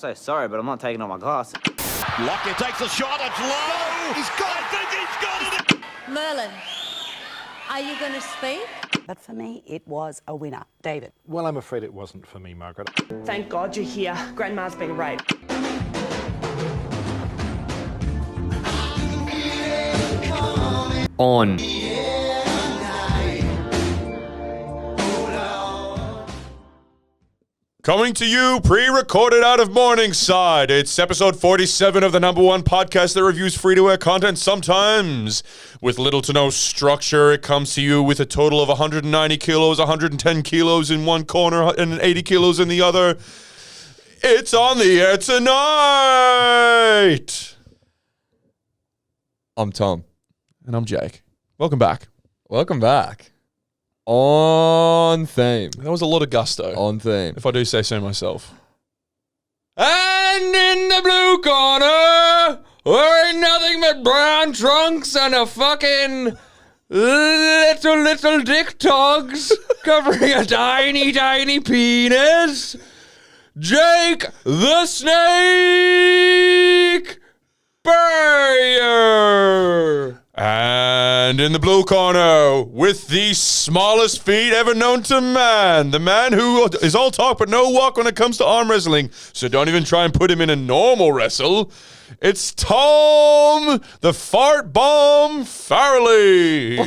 So sorry, but I'm not taking off my glasses. Lockyer takes a shot. It's low. He's got it. I think he's got it. Merlin, are you going to speak? But for me, it was a winner. David. Well, I'm afraid it wasn't for me, Margaret. Thank God you're here. Grandma's been raped. On. Coming to you, pre-recorded out of Morningside. It's episode 47 of the #1 podcast that reviews free-to-air content, sometimes with little to no structure. It comes to you with a total of 190 kilos, 110 kilos in one corner, and 80 kilos in the other. It's on the air tonight! I'm Tom. And I'm Jake. Welcome back. Welcome back. On theme. That was a lot of gusto. On theme. If I do say so myself. And in the blue corner, wearing nothing but brown trunks and a fucking little dick togs covering a tiny penis, Jake the Snake Barrier. And in the blue corner, with the smallest feet ever known to man, the man who is all talk but no walk when it comes to arm wrestling, so don't even try and put him in a normal wrestle, it's Tom the Fart Bomb Farrelly.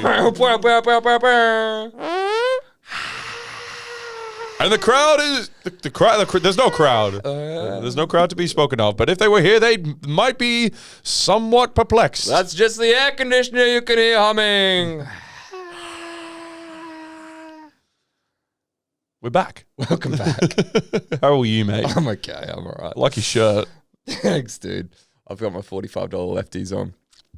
And the crowd is the crowd. There's no crowd. There's no crowd to be spoken of. But if they were here, they might be somewhat perplexed. That's just the air conditioner you can hear humming. We're back. Welcome back. How are you, mate? I'm okay. I'm all right. Like your shirt. Thanks, dude. I've got my $45 lefties on.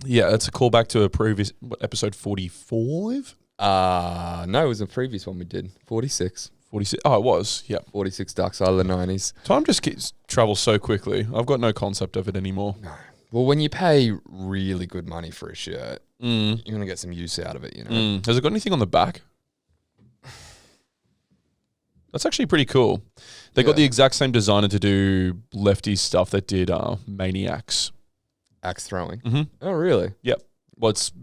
Yeah, that's a callback to a previous episode 45. No, it was a previous one we did. 46. 46. Oh, it was. Yeah. 46 ducks out of the 90s. Time just travels so quickly. I've got no concept of it anymore. No. Well, when you pay really good money for a shirt, you're going to get some use out of it, you know? Has it got anything on the back? That's actually pretty cool. They got the exact same designer to do lefty stuff that did Maniacs. Axe throwing. Mm-hmm. Oh, really? Yep. Well, it's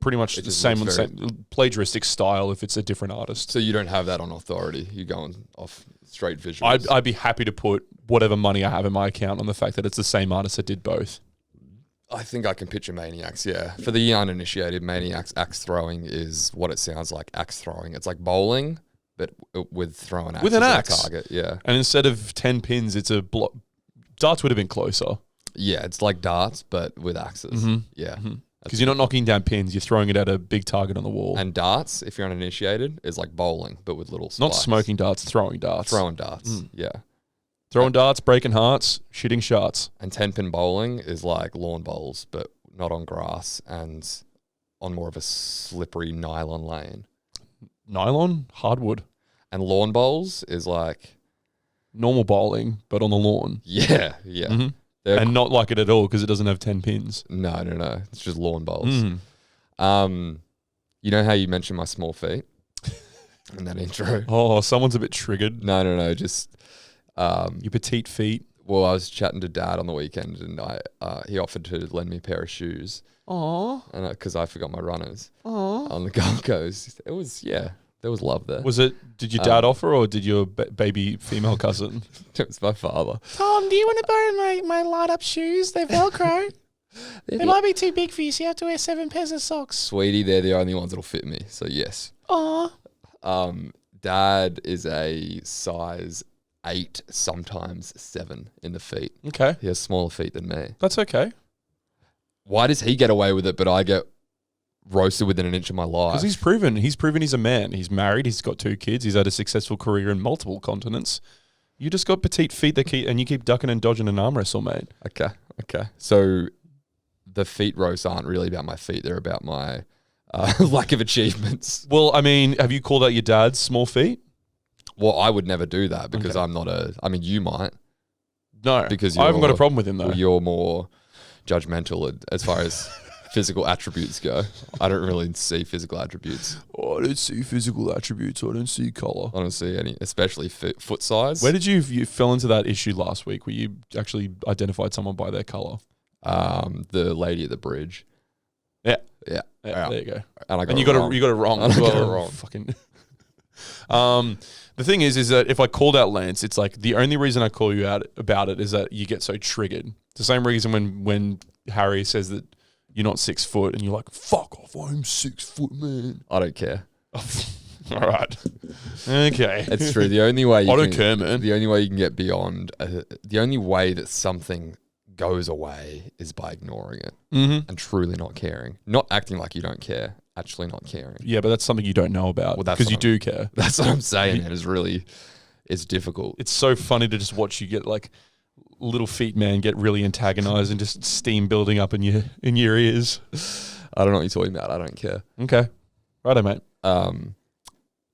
pretty much the same plagiaristic style if it's a different artist. So you don't have that on authority. You're going off straight visuals. I'd be happy to put whatever money I have in my account on the fact that it's the same artist that did both. I think I can picture Maniacs, yeah. For the uninitiated, Maniacs axe throwing is what it sounds like, axe throwing. It's like bowling, but with throwing axes with an at axe. a target, yeah. And instead of 10 pins, it's a block. Darts would have been closer. Yeah, it's like darts, but with axes. Mm-hmm. Yeah. Because you're not knocking down pins, you're throwing it at a big target on the wall. And darts, if you're uninitiated, is like bowling, but with little spikes. Not smoking darts, throwing darts. Throwing darts, yeah. Throwing darts, breaking hearts, shitting shots. And 10-pin bowling is like lawn bowls, but not on grass and on more of a slippery nylon lane. Nylon? Hardwood. And lawn bowls is like... normal bowling, but on the lawn. Yeah. Mm-hmm. And not like it at all because it doesn't have 10 pins. No. It's just lawn bowls. You know how you mentioned my small feet in that intro? Oh, someone's a bit triggered. No. Just your petite feet. Well, I was chatting to Dad on the weekend, and he offered to lend me a pair of shoes. Aww. And because I forgot my runners on the Gold Coast. It was there was love there. Did your dad offer or did your baby female cousin? It was my father. Tom, do you want to borrow my light-up shoes? They're Velcro. They might be too big for you, so you have to wear 7 pairs of socks. Sweetie, they're the only ones that'll fit me, so yes. Aww. Dad is a size 8, sometimes 7 in the feet. Okay. He has smaller feet than me. That's okay. Why does he get away with it, but I get roasted within an inch of my life? Because he's proven he's a man. He's married. He's got 2 kids. He's had a successful career in multiple continents. You just got petite feet and you keep ducking and dodging an arm wrestle, mate. Okay. So the feet roasts aren't really about my feet. They're about my lack of achievements. Well, I mean, have you called out your dad's small feet? Well, I would never do that because I'm not you might. No, because I haven't got a problem with him though. Well, you're more judgmental as far as physical attributes go. I don't really see physical attributes. Oh, I don't see physical attributes. I don't see color. I don't see any, especially foot size. Where did you fell into that issue last week where you actually identified someone by their color? The lady at the bridge. Yeah. Yeah. There you go. And I got And it you got wrong. it wrong And as I got well. it wrong. Fucking. The thing is that if I called out Lance, it's like the only reason I call you out about it is that you get so triggered. It's the same reason when Harry says that you're not 6 foot and you're like, fuck off, I'm 6 foot, man. I don't care. All right. Okay. It's true. The only way I don't care, man. The only way you can get beyond, the only way that something goes away is by ignoring it and truly not caring, not acting like you don't care, actually not caring. Yeah, but that's something you don't know about because you do care. That's what I'm saying. Man, it's difficult. It's so funny to just watch you get like little feet man get really antagonized and just steam building up in your ears. I don't know what you're talking about. I don't care. Okay. Righto, mate.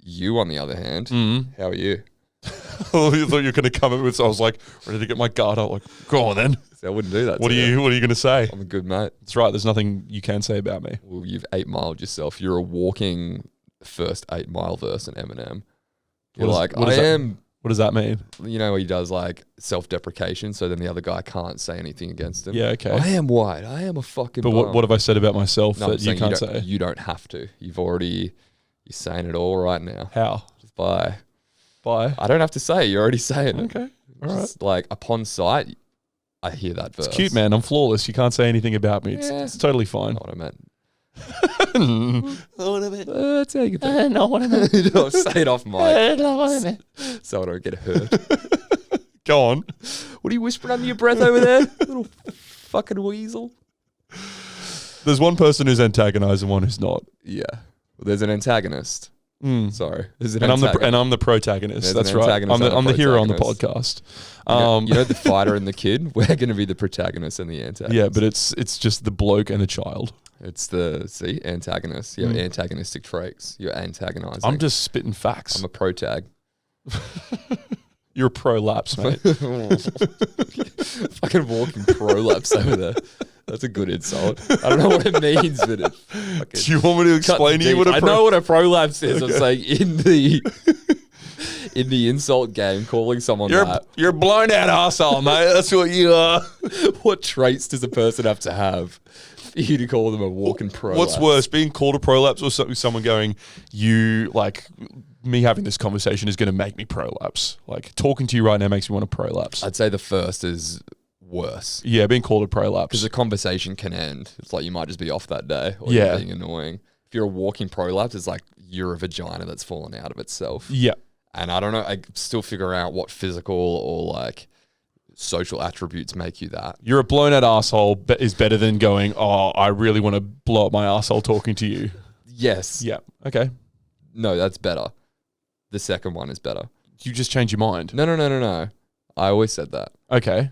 You, on the other hand, how are you? Oh, you thought you were going to come in with, so I was like, ready to get my guard up. Like, go on then. See, I wouldn't do that. What are you going to say? I'm a good mate. That's right. There's nothing you can say about me. Well, you've 8-miled yourself. You're a walking first 8-mile verse in Eminem. You're like, I am. What does that mean? You know, he does like self-deprecation, so then the other guy can't say anything against him. Yeah, okay. I am white. I am a fucking. But bum. what have I said about myself No, I'm that you saying can't don't- say? You don't have to. You're saying it all right now. How? Just by. Bye. I don't have to say it. You're already saying it. Okay. All right. Just like upon sight, I hear that verse. It's cute, man. I'm flawless. You can't say anything about me. Yeah. It's totally fine. Not what I meant. That's how you get No, what I meant. No, say it off mic No, what I meant. so I don't get hurt. Go on. What are you whispering under your breath over there? Little fucking weasel. There's one person who's antagonized and one who's not. Yeah. Well, there's an antagonist. Sorry. There's an And antagonist. I'm the protagonist. There's That's an right. antagonist I'm and the a hero on the protagonist. podcast. You know the fighter and the kid? We're going to be the protagonist and the antagonist. Yeah, but it's just the bloke and the child. It's the, antagonist. You have antagonistic traits. You're antagonizing. I'm just spitting facts. I'm a protag. You're a prolapse, mate. Fucking walking prolapse over there. That's a good insult. I don't know what it means, but it fucking Do you want me to explain to you what a I know what a prolapse is. I'm saying in the insult game, calling someone that. You're a blown out arsehole, mate. That's what you are. What traits does a person have to have for you to call them a walking prolapse? What's worse, being called a prolapse or someone going, you like me having this conversation is going to make me prolapse. Like talking to you right now makes me want to prolapse. I'd say the first is worse. Yeah, being called a prolapse. Because the conversation can end. It's like you might just be off that day or Yeah. you're being annoying. If you're a walking prolapse, it's like you're a vagina that's fallen out of itself. Yeah. And I don't know, I still figure out what physical or like social attributes make you that. You're a blown out asshole is better than going, oh, I really want to blow up my asshole talking to you. Yes. Yeah. Okay. No, that's better. The second one is better. You just change your mind. No. I always said that. Okay.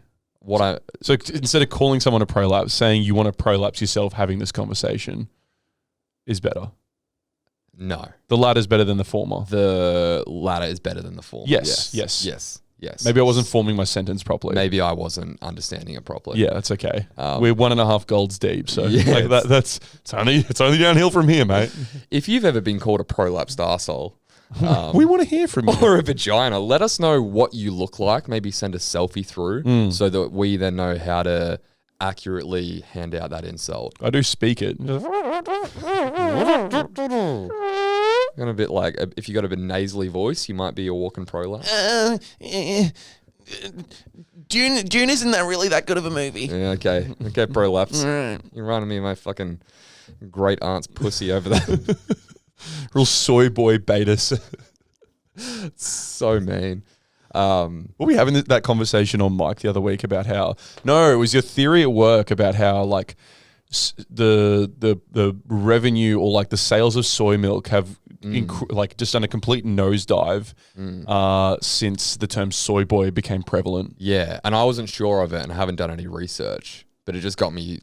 So instead of calling someone a prolapse, saying you want to prolapse yourself having this conversation is better. No. The latter's better than the former. The latter is better than the former. Yes. Yes. Maybe I wasn't forming my sentence properly. Maybe I wasn't understanding it properly. Yeah, that's okay. We're 1.5 golds deep, so Yeah, like it's only downhill from here, mate. If you've ever been called a prolapsed arsehole, We want to hear from you. or a vagina, let us know what you look like. Maybe send a selfie through so that we then know how to accurately hand out that insult. I do speak it. Kind of a bit like, if you got a bit nasally voice, you might be a walking prolapse. Dune isn't that really that good of a movie? Yeah, okay, prolapse. You're reminding me of my fucking great aunt's pussy over there. Real soy boy betas. So mean. Were we having that conversation on mic the other week about how? No, it was your theory at work about how like the revenue or like the sales of soy milk have like just done a complete nosedive since the term soy boy became prevalent. Yeah, and I wasn't sure of it and I haven't done any research, but it just got me.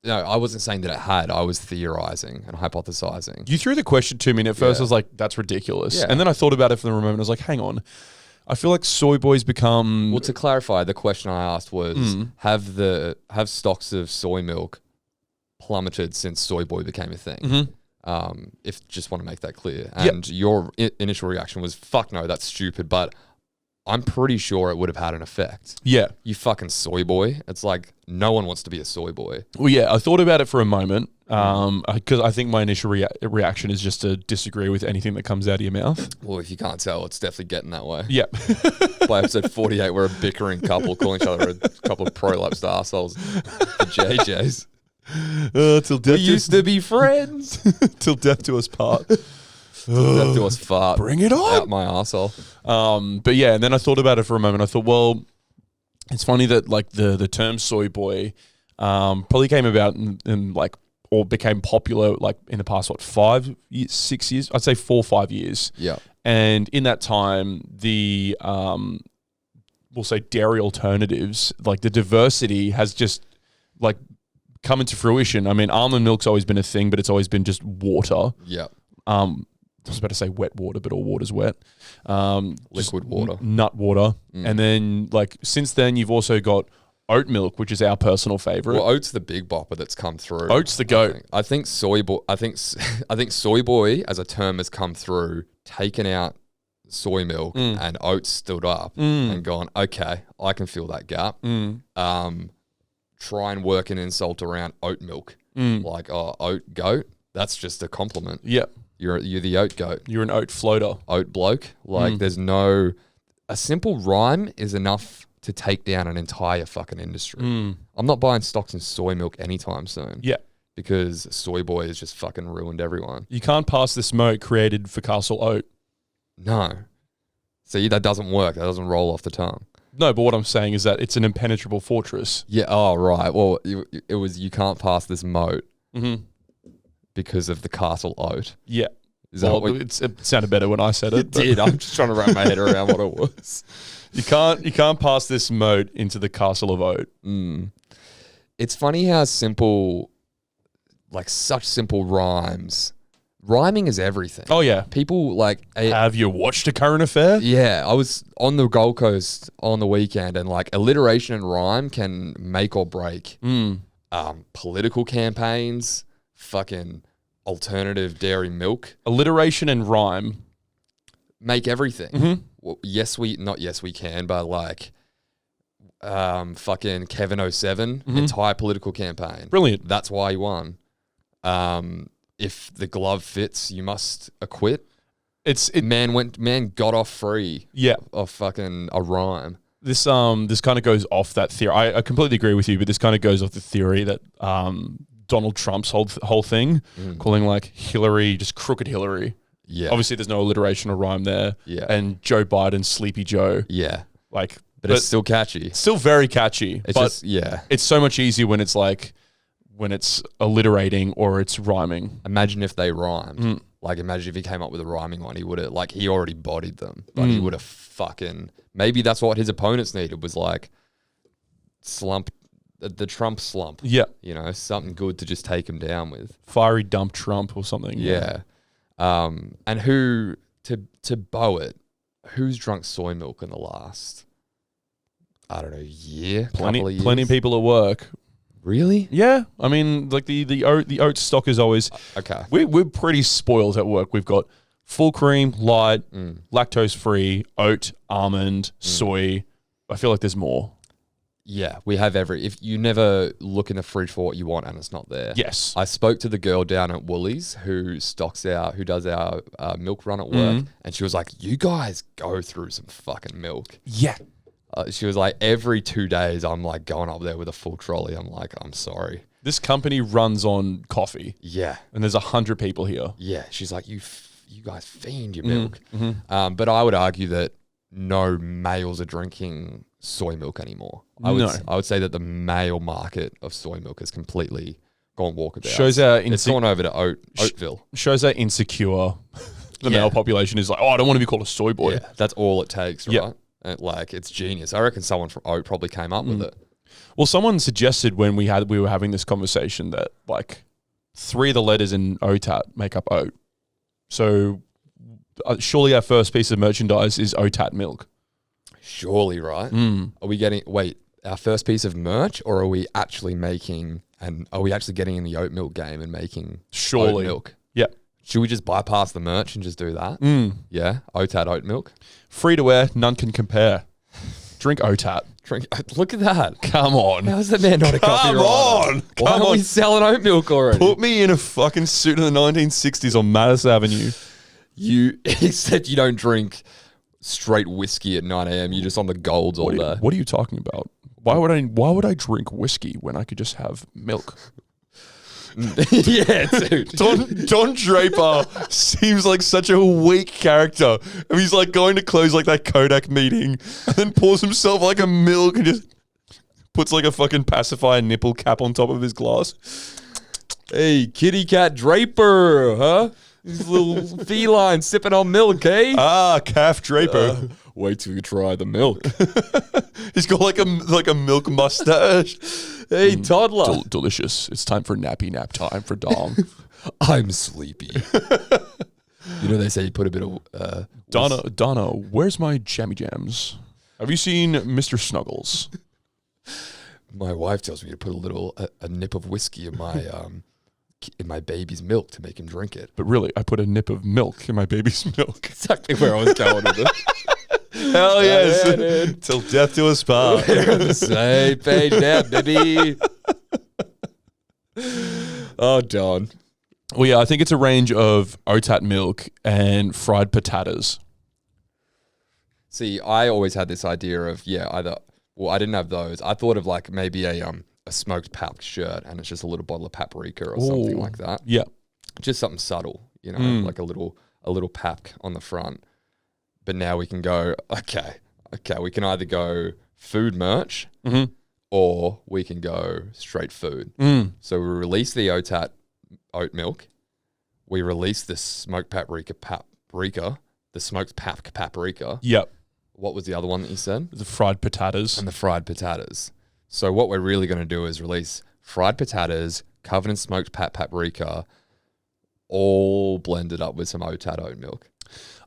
No, I wasn't saying that it had. I was theorizing and hypothesizing. You threw the question to me, and at first Yeah. I was like, "That's ridiculous." Yeah. And then I thought about it for the moment. I was like, "Hang on, I feel like soy boys become." Well, to clarify, the question I asked was: have stocks of soy milk plummeted since soy boy became a thing. If just want to make that clear. Yep. And your initial reaction was, fuck no, that's stupid. But I'm pretty sure it would have had an effect. Yeah. You fucking soy boy. It's like no one wants to be a soy boy. Well, yeah, I thought about it for a moment because I think my initial reaction is just to disagree with anything that comes out of your mouth. Well, if you can't tell, it's definitely getting that way. Yeah. By episode 48, we're a bickering couple calling each other a couple of prolapsed assholes for JJs. Till We death used to be friends. till death do us part. That do us fart. Bring it on. Out my arsehole. But yeah, and then I thought about it for a moment. I thought, well, it's funny that like the term soy boy probably came about in like, or became popular like in the past, 5 years, 6 years? I'd say 4 or 5 years. Yeah. And in that time, the we'll say dairy alternatives, like the diversity has just like come into fruition. I mean, almond milk's always been a thing, but it's always been just water. Yeah. I was about to say wet water, but all water's wet. Liquid water. Nut water. And then like since then you've also got oat milk, which is our personal favorite. Well, oat's the big bopper that's come through. Oat's the goat. I think soy boy. I think soy boy as a term has come through, taken out soy milk, and oats stood up and gone, okay, I can fill that gap. Try and work an insult around oat milk, like oat goat. That's just a compliment. Yeah. You're the oat goat. You're an oat floater. Oat bloke. Like there's no, a simple rhyme is enough to take down an entire fucking industry. I'm not buying stocks in soy milk anytime soon. Yeah. Because soy boy has just fucking ruined everyone. You can't pass this moat created for Castle Oat. No. See, that doesn't work. That doesn't roll off the tongue. No, but what I'm saying is that it's an impenetrable fortress. Yeah. Oh, right. Well, it was you can't pass this moat because of the castle oat. Yeah. Is that what it sounded better when I said it. it did? I'm just trying to wrap my head around what it was. You can't pass this moat into the castle of oat. It's funny how simple, like such simple rhymes. Rhyming is everything. Oh yeah. People like Have you watched A Current Affair? Yeah, I was on the Gold Coast on the weekend, and like alliteration and rhyme can make or break political campaigns, fucking alternative dairy milk, Alliteration and rhyme. make everything. Well, yes we can, but like fucking Kevin 07, entire political campaign. Brilliant. That's why he won. If the glove fits, you must acquit. Man got off free. Yeah. Of fucking a rhyme. This kind of goes off that theory. I completely agree with you, but this kind of goes off the theory that Donald Trump's whole thing, calling like Hillary just crooked Hillary. Yeah. Obviously, there's no alliteration or rhyme there. Yeah. And Joe Biden, Sleepy Joe. Yeah. Like, But it's still catchy. still very catchy. It's but just, yeah. it's so much easier when it's like when it's alliterating or it's rhyming. Imagine if they rhymed. Like, imagine if he came up with a rhyming one. He would have, like, he already bodied them. But he would have fucking, maybe that's what his opponents needed was like the Trump slump. Yeah. You know, something good to just take him down with. Fiery dump Trump or something. Yeah. And who, to bow it, who's drunk soy milk in the last, I don't know, year? Couple of years? Plenty of people at work. Really? Yeah, I mean, like the oat stock is always Okay. We're pretty spoiled at work. We've got full cream, light, lactose free, oat, almond, soy. I feel like there's more. Yeah, we have if you never look in the fridge for what you want and it's not there. Yes. I spoke to the girl down at Woolies who does our milk run at work, and she was like, "You guys go through some fucking milk." Yeah. She was like, every 2 days, I'm like going up there with a full trolley. I'm like, I'm sorry. This company runs on coffee, Yeah. and there's 100 people here. Yeah. She's like, you guys fiend your milk. But I would argue that no males are drinking soy milk anymore. I would say that the male market of soy milk has completely gone walkabout. Shows how it's gone over to Oatville. Shows how insecure the male population is. Like, oh, I don't want to be called a soy boy. Yeah, that's all it takes, right? Yeah. And like, it's genius. I reckon someone from Oat probably came up with it. Well, someone suggested when we were having this conversation that like 3 of the letters in OTAT make up oat. So surely our first piece of merchandise is OTAT milk. Surely, right? Are we getting, wait, our first piece of merch, or are we actually making and are we actually getting in the oat milk game and making oat milk? Yeah. Should we just bypass the merch and just do that? Yeah, OTAT oat milk. Free to wear, none can compare. Drink OTAT. Look at that. Come on. How is that man not a copyright? Why aren't we selling oat milk already? Put me in a fucking suit in the 1960s on Mattis Avenue. He said you don't drink straight whiskey at 9 a.m. You're just on the golds all day. What are you talking about? Why would I drink whiskey when I could just have milk? Yeah, dude. Don Draper seems like such a weak character. And he's like going to close like that Kodak meeting and then pours himself like a milk and just puts like a fucking pacifier nipple cap on top of his glass. Hey, kitty cat Draper, huh? This little feline sipping on milk, eh? Ah, calf Draper. Wait till you try the milk. He's got like a milk mustache. Hey, toddler. Delicious. It's time for nappy nap time for Dom. I'm sleepy. You know they say you put a bit of... Donna, where's my jammy jams? Have you seen Mr. Snuggles? My wife tells me to put a nip of whiskey in my baby's milk to make him drink it. But really, I put a nip of milk in my baby's milk. Exactly where I was going with it. Hell yes. Till death do us part. We're on the same page now, baby. Oh, Don. Well, yeah, I think it's a range of OTAT milk and fried potatoes. See, I always had this idea of, I didn't have those. I thought of like maybe a smoked pap shirt and it's just a little bottle of paprika or something like that. Yeah. Just something subtle, like a little pap on the front. But now we can go, okay, we can either go food merch or we can go straight food. So we release the OTAT oat milk. We release the smoked paprika, the smoked paprika. Yep. What was the other one that you said? The fried potatoes. And the fried potatoes. So what we're really going to do is release fried potatoes, covered in smoked paprika, all blended up with some OTAT oat milk.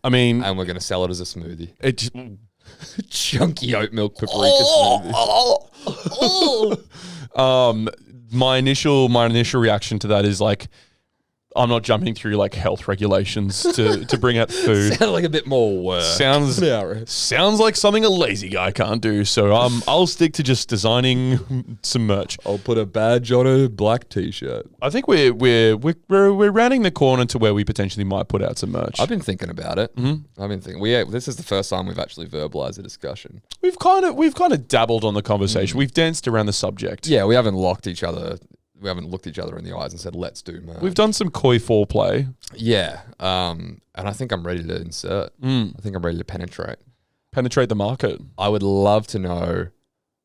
I mean... And we're going to sell it as a smoothie. Chunky oat milk paprika smoothie. My initial reaction to that is like, I'm not jumping through like health regulations to bring out food. Sounds like a bit more work. Sounds like something a lazy guy can't do. So I'll stick to just designing some merch. I'll put a badge on a black t-shirt. I think we're rounding the corner to where we potentially might put out some merch. I've been thinking about it. I've been thinking. This is the first time we've actually verbalized a discussion. We've kind of dabbled on the conversation. We've danced around the subject. Yeah, we haven't looked each other in the eyes and said, let's do merch. We've done some coy foreplay. Yeah. And I think I'm ready to insert. I think I'm ready to penetrate. Penetrate the market. I would love to know.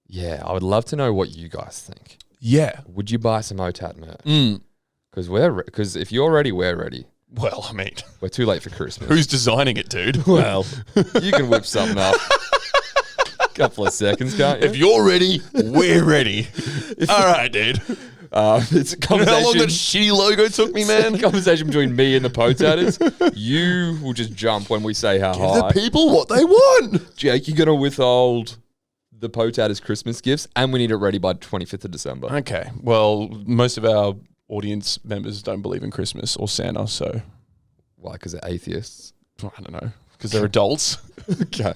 Yeah, I would love to know what you guys think. Yeah. Would you buy some OTAT merch? Because if you're ready, we're ready. Well, I mean, we're too late for Christmas. Who's designing it, dude? Well, you can whip something up. Couple of seconds, can't you? If you're ready, we're ready. All right, dude. It's a conversation. How long that shitty logo took me, man? It's a conversation between me and the potaters. You will just jump when we say how high. Give the people what they want. Jake, you're going to withhold the potaters' Christmas gifts, and we need it ready by 25th of December. Okay. Well, most of our audience members don't believe in Christmas or Santa, so... Why? Because they're atheists? I don't know. Because they're adults. Okay.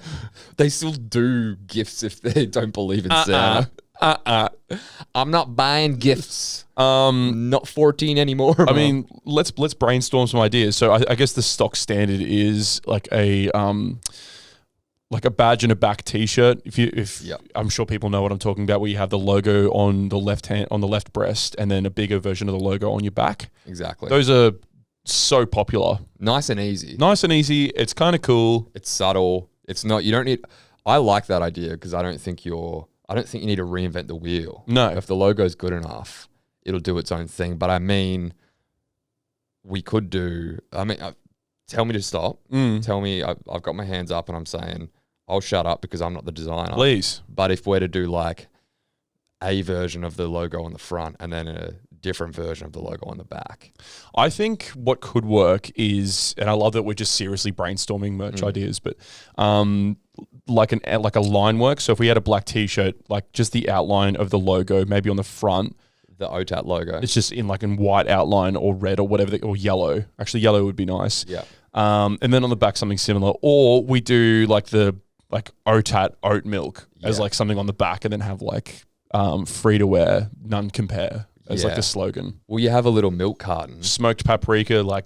They still do gifts if they don't believe in Santa. I'm not buying gifts. Not 14 anymore. I mean, let's brainstorm some ideas. So I guess the stock standard is like a badge and a back T-shirt. I'm sure people know what I'm talking about. Where you have the logo on the left breast, and then a bigger version of the logo on your back. Exactly. Those are so popular. Nice and easy. It's kind of cool. It's subtle. It's not. You don't need. I like that idea because I don't think you need to reinvent the wheel. No. If the logo's good enough, it'll do its own thing. But I mean, we could do... tell me to stop. Tell me... I've got my hands up and I'm saying, I'll shut up because I'm not the designer. Please. But if we're to do like a version of the logo on the front and then a different version of the logo on the back. I think what could work is, and I love that we're just seriously brainstorming merch ideas, but like a line work. So if we had a black T-shirt, like just the outline of the logo, maybe on the front, The OTAT logo. it's just in white outline or red or whatever, or yellow. Actually, yellow would be nice. Yeah. And then on the back something similar, or we do like the OTAT oat milk as like something on the back, and then have like free to wear, none compare as like the slogan. Well, you have a little milk carton. Smoked paprika, like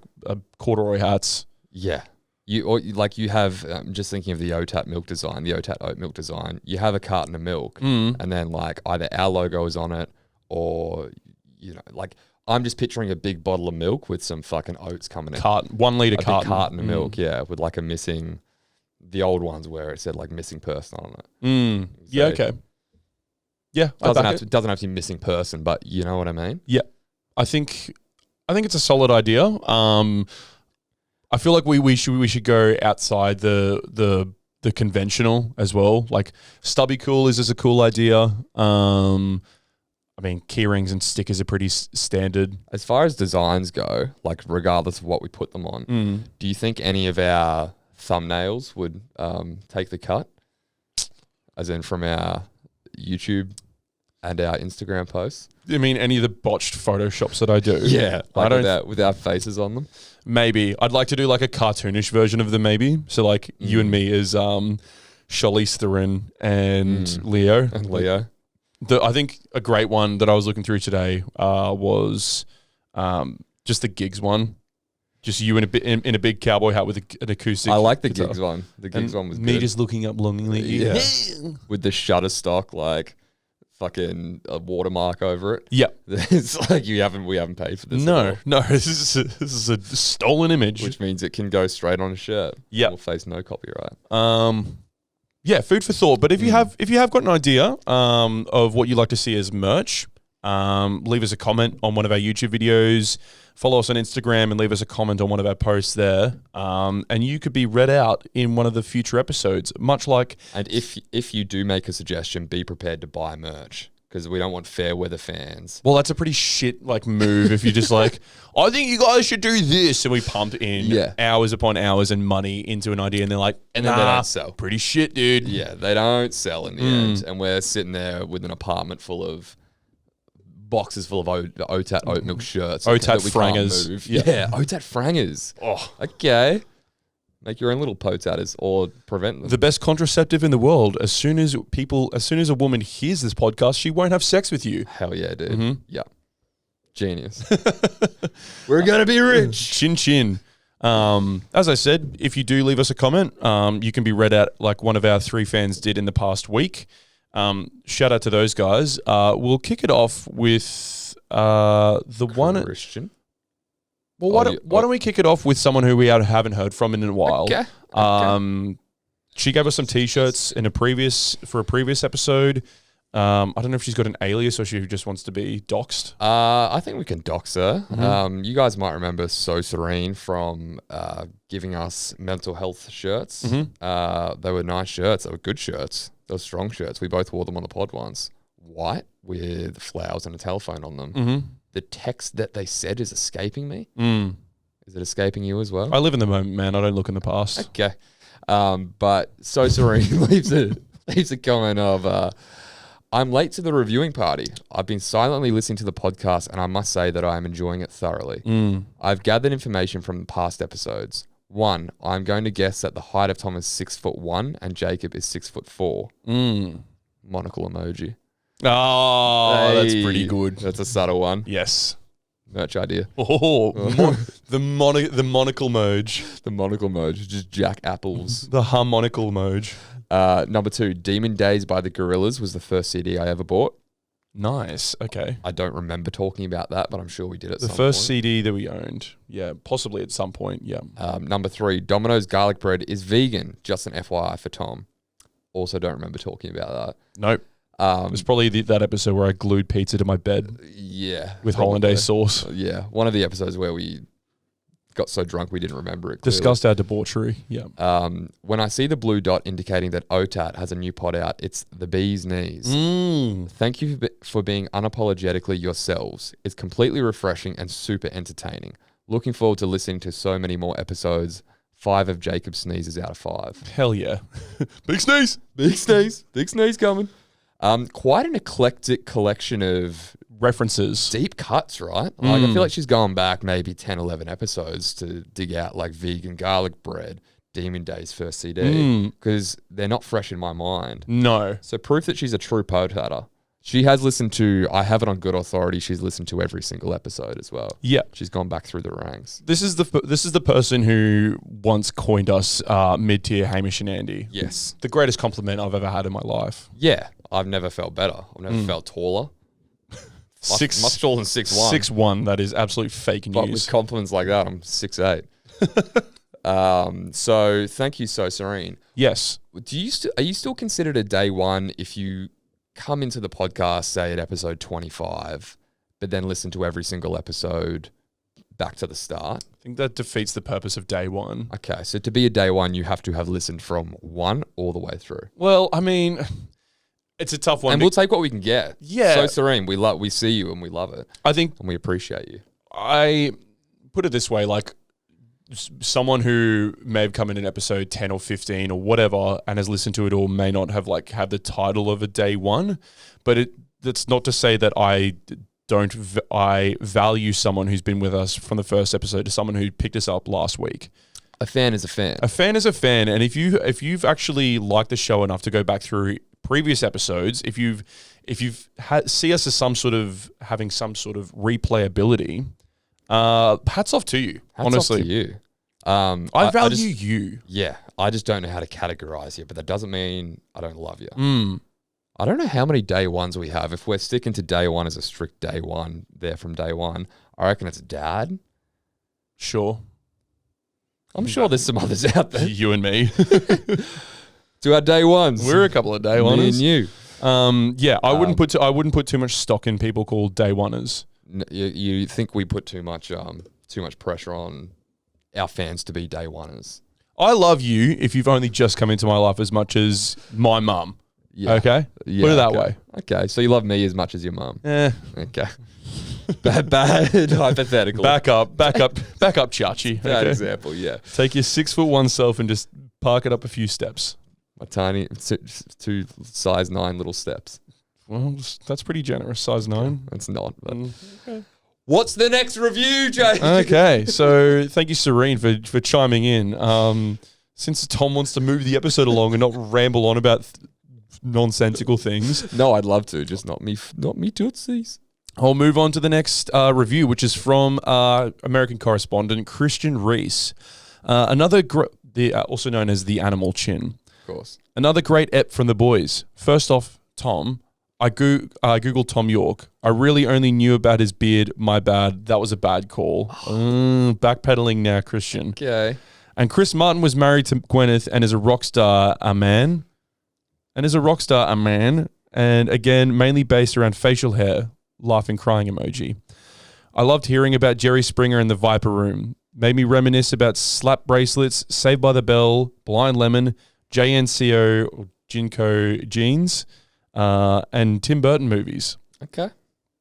corduroy hats. Yeah. You have, just thinking of the OTAT milk design, the OTAT oat milk design, you have a carton of milk and then like either our logo is on it or, you know, like I'm just picturing a big bottle of milk with some fucking oats coming in. 1 liter a carton. big carton of milk, yeah, with like a missing, the old ones where it said like missing person on it. So yeah, okay. Yeah, doesn't have to be missing person, but you know what I mean? Yeah. I think it's a solid idea. I feel like we should go outside the conventional as well. Like stubby cool is a cool idea. I mean, key rings and stickers are pretty standard. As far as designs go, like regardless of what we put them on, do you think any of our thumbnails would take the cut? As in from our YouTube and our Instagram posts? I mean, any of the botched photoshops that I do? Yeah, like I don't without faces on them. Maybe I'd like to do like a cartoonish version of them. Maybe so, like you and me as Charlize Theron and Leo. And Leo. I think a great one that I was looking through today was just the gigs one. Just you in a big cowboy hat with an acoustic. I like the guitar. gigs one. The gigs one was me good. just looking up longingly. Yeah. With the Shutterstock like fucking a watermark over it. Yep. It's like we haven't paid for this. No. This is a stolen image, which means it can go straight on a shirt. Yeah. We'll face no copyright. Yeah, food for thought. But if you have got an idea of what you'd like to see as merch, leave us a comment on one of our YouTube videos. Follow us on Instagram and leave us a comment on one of our posts there. And you could be read out in one of the future episodes, much like... And if you do make a suggestion, be prepared to buy merch, because we don't want fair weather fans. Well, that's a pretty shit like move if you're just like, I think you guys should do this. And we pumped in hours upon hours and money into an idea, and they're like, and then they don't sell. Pretty shit, dude. Yeah, they don't sell in the end. And we're sitting there with an apartment full of boxes full of OTAT oat milk shirts. OTAT that we frangers. Can't move. Yeah, OTAT frangers. Oh. Okay. Make your own little potaters or prevent them. The best contraceptive in the world. As soon as a woman hears this podcast, she won't have sex with you. Hell yeah, dude. Yeah. Genius. We're going to be rich. Chin chin. As I said, if you do leave us a comment, you can be read out like one of our 3 fans did in the past week. Shout out to those guys. We'll kick it off with the one... Christian. Well, why don't we kick it off with someone who we haven't heard from in a while? Okay. She gave us some T-shirts for a previous episode. I don't know if she's got an alias or she just wants to be doxed. I think we can dox her. You guys might remember So Serene from giving us mental health shirts. They were nice shirts. They were good shirts. They were strong shirts. We both wore them on the pod once. White with flowers and a telephone on them. The text that they said is escaping me. Is it escaping you as well? I live in the moment, man. I don't look in the past. Okay. But So Serene leaves a comment of, I'm late to the reviewing party. I've been silently listening to the podcast and I must say that I am enjoying it thoroughly. I've gathered information from the past episodes. 1, I'm going to guess that the height of Tom is 6'1" and Jacob is 6'4". Monocle emoji. Oh, Hey, that's pretty good. That's a subtle one. Yes. Merch idea. Oh, the monocle moj. The monocle emoji, just Jack Apples. The harmonical moj. Number 2, Demon Days by the Gorillas was the first CD I ever bought. Nice. Okay. I don't remember talking about that, but I'm sure we did at some point. The first CD that we owned. Yeah, possibly at some point. Yeah. Number 3, Domino's garlic bread is vegan. Just an FYI for Tom. Also don't remember talking about that. Nope. It was probably that episode where I glued pizza to my bed. Yeah. With hollandaise sauce. Yeah. One of the episodes where we got so drunk we didn't remember it clearly. Discussed our debauchery. Yeah. When I see the blue dot indicating that OTAT has a new pod out, it's the bee's knees. Thank you for being unapologetically yourselves. It's completely refreshing and super entertaining. Looking forward to listening to so many more episodes. 5 of Jacob sneezes out of 5. Hell yeah. Big sneeze. Big sneeze. Big sneeze coming. Quite an eclectic collection of references. Deep cuts, right? Like, I feel like she's gone back maybe 10, 11 episodes to dig out like vegan garlic bread, Demon Days first CD, because they're not fresh in my mind. No. So proof that she's a true potater. She has listened to, I have it on good authority, she's listened to every single episode as well. Yeah. She's gone back through the ranks. This is the person who once coined us mid-tier Hamish and Andy. Yes. The greatest compliment I've ever had in my life. Yeah. I've never felt better. I've never felt taller. Much taller than 6'1". 6'1", that is absolute fake news. But with compliments like that, I'm 6'8". So thank you, So Serene. Yes. Are you still considered a day one if you come into the podcast, say at episode 25, but then listen to every single episode back to the start? I think that defeats the purpose of day one. Okay, so to be a day one, you have to have listened from 1 all the way through. Well, I mean, it's a tough one. And we'll take what we can get. Yeah. So Serene, we see you and we love it. I think, and we appreciate you. I put it this way, like, someone who may have come in episode 10 or 15 or whatever and has listened to it all may not have had the title of a day one, but that's not to say that I value someone who's been with us from the first episode to someone who picked us up last week. A fan is a fan. A fan is a fan, and if you've actually liked the show enough to go back through previous episodes, if you've see us as having some sort of replayability, hats off to you. Honestly, off to you. I value you. Yeah, I just don't know how to categorize you, but that doesn't mean I don't love you. I don't know how many day ones we have. If we're sticking to day one as a strict day one, there from day one, I reckon it's Dad. Sure. I'm sure there's some others out there. You and me. To our day ones. We're a couple of day ones. Me and you. Yeah, I wouldn't put too much stock in people called day oneers. You think we put too much pressure on our fans to be day oneers? I love you if you've only just come into my life as much as my mum. Yeah. Okay? Yeah, put it that way. Okay, so you love me as much as your mum. Okay. bad hypothetical. Back up, Chachi. Bad example, yeah. Take your 6'1" self and just park it up a few steps. My tiny 2 size 9 little steps. Well, that's pretty generous, size 9. It's not. But okay. What's the next review, Jake? Okay, so thank you, Serene, for chiming in. Since Tom wants to move the episode along and not ramble on about nonsensical things. No, I'd love to, just not me tootsies. I'll move on to the next review, which is from American correspondent Christian Reese. Also known as the Animal Chin. Of course. Another great ep from the boys. First off, Tom, I googled Tom York. I really only knew about his beard. My bad. That was a bad call. Backpedaling now, Christian. Okay. And Chris Martin was married to Gwyneth and is a rock star, a man. And again, mainly based around facial hair. Laughing, crying emoji. I loved hearing about Jerry Springer in the Viper Room. Made me reminisce about Slap Bracelets, Saved by the Bell, Blind Lemon, JNCO, or Jinko Jeans, and Tim Burton movies. Okay.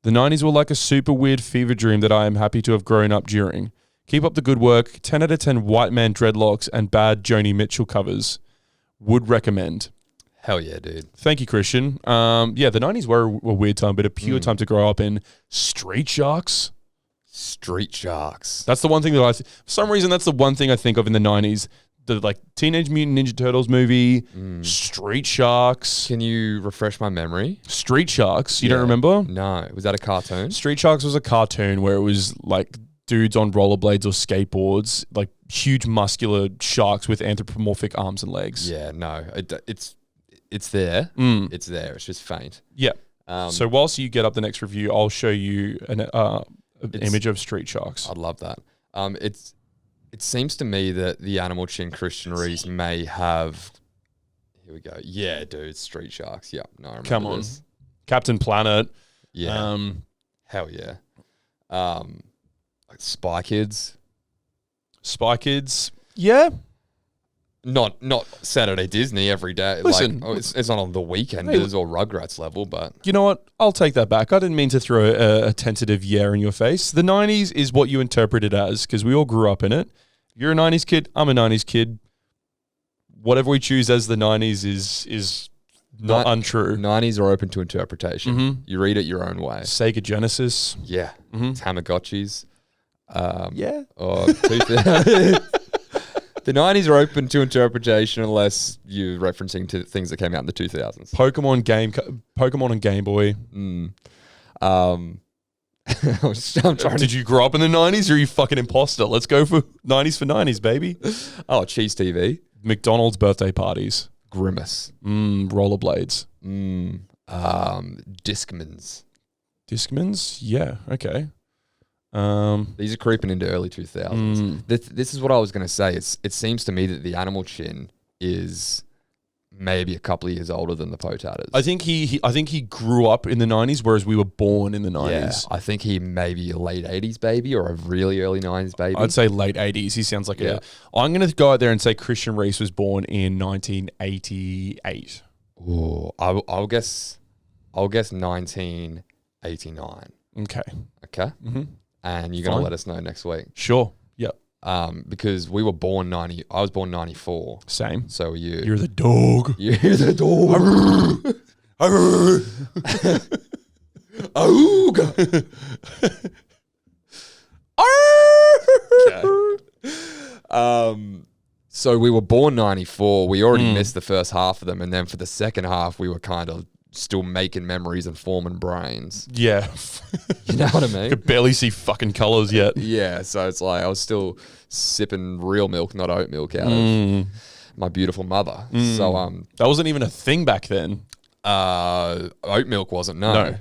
The 90s were like a super weird fever dream that I am happy to have grown up during. Keep up the good work. 10 out of 10 white man dreadlocks and bad Joni Mitchell covers. Would recommend. Hell yeah, dude. Thank you, Christian. Yeah, the 90s were a weird time, but a pure time to grow up in. Street Sharks. Street Sharks. That's the one thing that for some reason, that's the one thing I think of in the 90s. The Teenage Mutant Ninja Turtles movie, Street Sharks. Can you refresh my memory? Street Sharks. You don't remember? No. Was that a cartoon? Street Sharks was a cartoon where it was like dudes on rollerblades or skateboards, like huge muscular sharks with anthropomorphic arms and legs. Yeah, no. It's there. It's there. It's just faint. Yeah. So whilst you get up the next review, I'll show you an image of Street Sharks. I'd love that. It seems to me that the Animal Chin Christian Reese may have. Here we go. Yeah, dude. Street Sharks. Yeah. No, I remember Come on. this. Captain Planet. Yeah. Hell yeah. Spy Kids. Spy Kids. Yeah. Not Saturday Disney every day. Listen, like, it's not on the Weekenders or Rugrats level, but you know what? I'll take that back. I didn't mean to throw a tentative yeah in your face. The 90s is what you interpret it as because we all grew up in it. You're a 90s kid. I'm a 90s kid. Whatever we choose as the 90s is not untrue. 90s are open to interpretation. Mm-hmm. You read it your own way. Sega Genesis. Yeah. Tamagotchis. Yeah. Or the 90s are open to interpretation unless you're referencing to things that came out in the 2000s. Pokemon and Game Boy. I'm trying Did you grow up in the 90s or are you fucking imposter? Let's go for 90s for 90s, baby. Oh, Cheese TV. McDonald's birthday parties. Grimace. Rollerblades. Discmans. Discmans? Yeah, okay. These are creeping into early 2000s. This is what I was going to say. It seems to me that the animal chin is maybe a couple of years older than the potaters. I think he grew up in the 90s, whereas we were born in the 90s. Yeah, I think he may be a late 80s baby or a really early 90s baby. I'd say late 80s. He sounds like I'm going to go out there and say Christian Reese was born in 1988. Ooh, I'll guess 1989. Okay. Okay? Mm-hmm. And you're going to let us know next week. Sure. Yep. Because we were born I was born 94. Same. So are you. You're the dog. You're the dog. Auga. Okay. So we were born 94. We already missed the first half of them. And then for the second half, we were kind of still making memories and forming brains. Yeah. You know what I mean? Could barely see fucking colours yet. Yeah. So it's like I was still sipping real milk, not oat milk out of my beautiful mother. So that wasn't even a thing back then. Oat milk wasn't. No.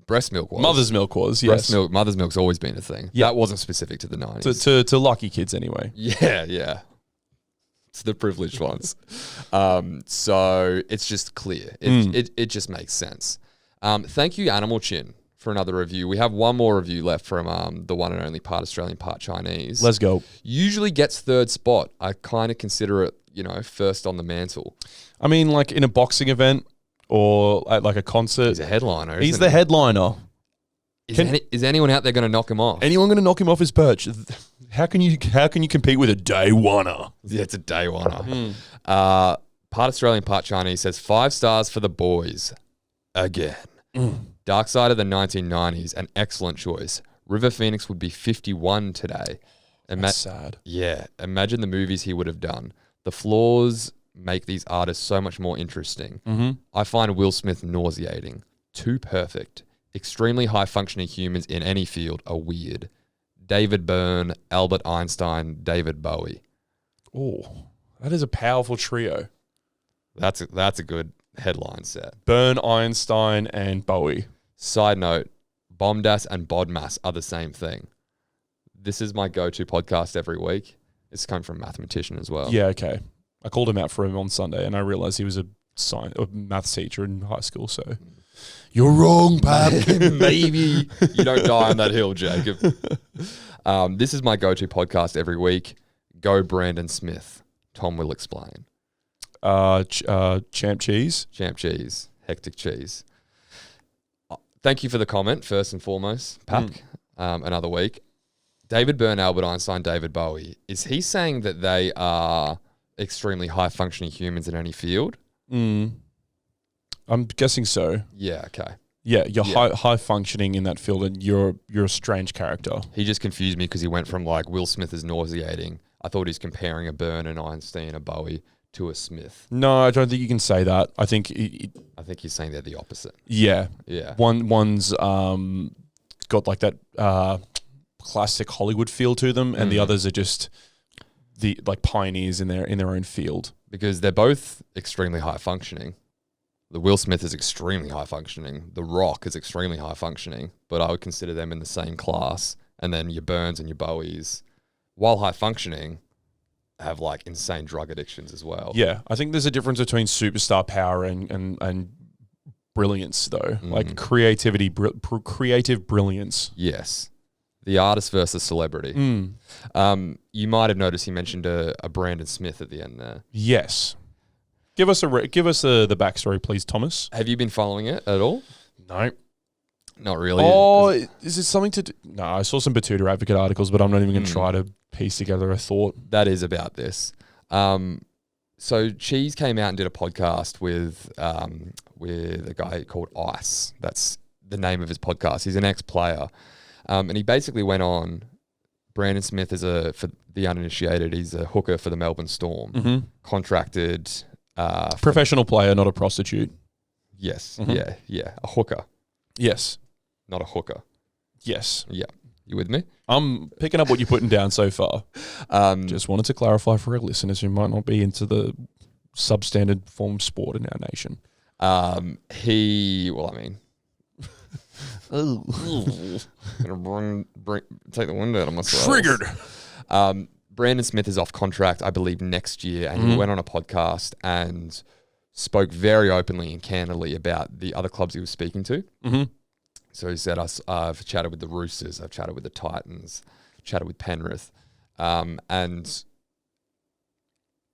Breast milk was. Mother's milk was. Yes. Mother's milk's always been a thing. Yeah. That wasn't specific to the 90s. To lucky kids anyway. Yeah. It's the privileged ones. So it's just clear. It just makes sense. Thank you, Animal Chin, for another review. We have one more review left from the one and only part Australian, part Chinese. Let's go. Usually gets third spot. I kind of consider it, first on the mantle. I mean, like in a boxing event or at like a concert. He's a headliner. He's the headliner. Is anyone out there going to knock him off? Anyone going to knock him off his perch? How can you compete with a day oneer? Yeah, it's a day oneer. Part Australian, part Chinese says 5 stars for the boys. Again. Dark Side of the 1990s, an excellent choice. River Phoenix would be 51 today. That's sad. Yeah. Imagine the movies he would have done. The flaws make these artists so much more interesting. I find Will Smith nauseating. Too perfect. Extremely high-functioning humans in any field are weird. David Byrne, Albert Einstein, David Bowie. Oh, that is a powerful trio. That's a good headline set. Byrne, Einstein, and Bowie. Side note, Bomdas and Bodmas are the same thing. This is my go-to podcast every week. It's come from a mathematician as well. Yeah, okay. I called him out for him on Sunday, and I realised he was a maths teacher in high school, so... You're wrong, Pap. Maybe you don't die on that hill, Jacob. This is my go-to podcast every week. Go Brandon Smith. Tom will explain. Champ Cheese. Champ Cheese. Hectic Cheese. Thank you for the comment, first and foremost, Pap. Another week. David Byrne, Albert Einstein, David Bowie. Is he saying that they are extremely high-functioning humans in any field? I'm guessing so. Yeah, okay. Yeah, you're high functioning in that field, and you're a strange character. He just confused me because he went from like Will Smith is nauseating. I thought he's comparing a Byrne, an Einstein, a Bowie to a Smith. No, I don't think you can say that. I think he's saying they're the opposite. Yeah. One's got like that classic Hollywood feel to them, and the others are just the like pioneers in their own field. Because they're both extremely high functioning. The Will Smith is extremely high functioning. The Rock is extremely high functioning, but I would consider them in the same class. And then your Burns and your Bowies, while high functioning, have like insane drug addictions as well. Yeah, I think there's a difference between superstar power and brilliance, though. Like creativity, creative brilliance. Yes. The artist versus celebrity. You might have noticed he mentioned a Brandon Smith at the end there. Yes. Give us the backstory, please, Thomas. Have you been following it at all? No. Not really. Oh, is it something to do? No, I saw some Batuta Advocate articles, but I'm not even going to try to piece together a thought. That is about this. So Cheese came out and did a podcast with a guy called Ice. That's the name of his podcast. He's an ex-player. And he basically went on, Brandon Smith is for the uninitiated, he's a hooker for the Melbourne Storm. Contracted. Professional player, not a prostitute. Yes. Yeah. A hooker. Yes. Not a hooker. Yes. Yeah. You with me? I'm picking up what you're putting down so far. Just wanted to clarify for our listeners who might not be into the substandard form sport in our nation. Gonna take the wind out of myself. Triggered. Brandon Smith is off contract, I believe, next year, and he went on a podcast and spoke very openly and candidly about the other clubs he was speaking to. So he said, I've chatted with the Roosters, I've chatted with the Titans, chatted with Penrith, and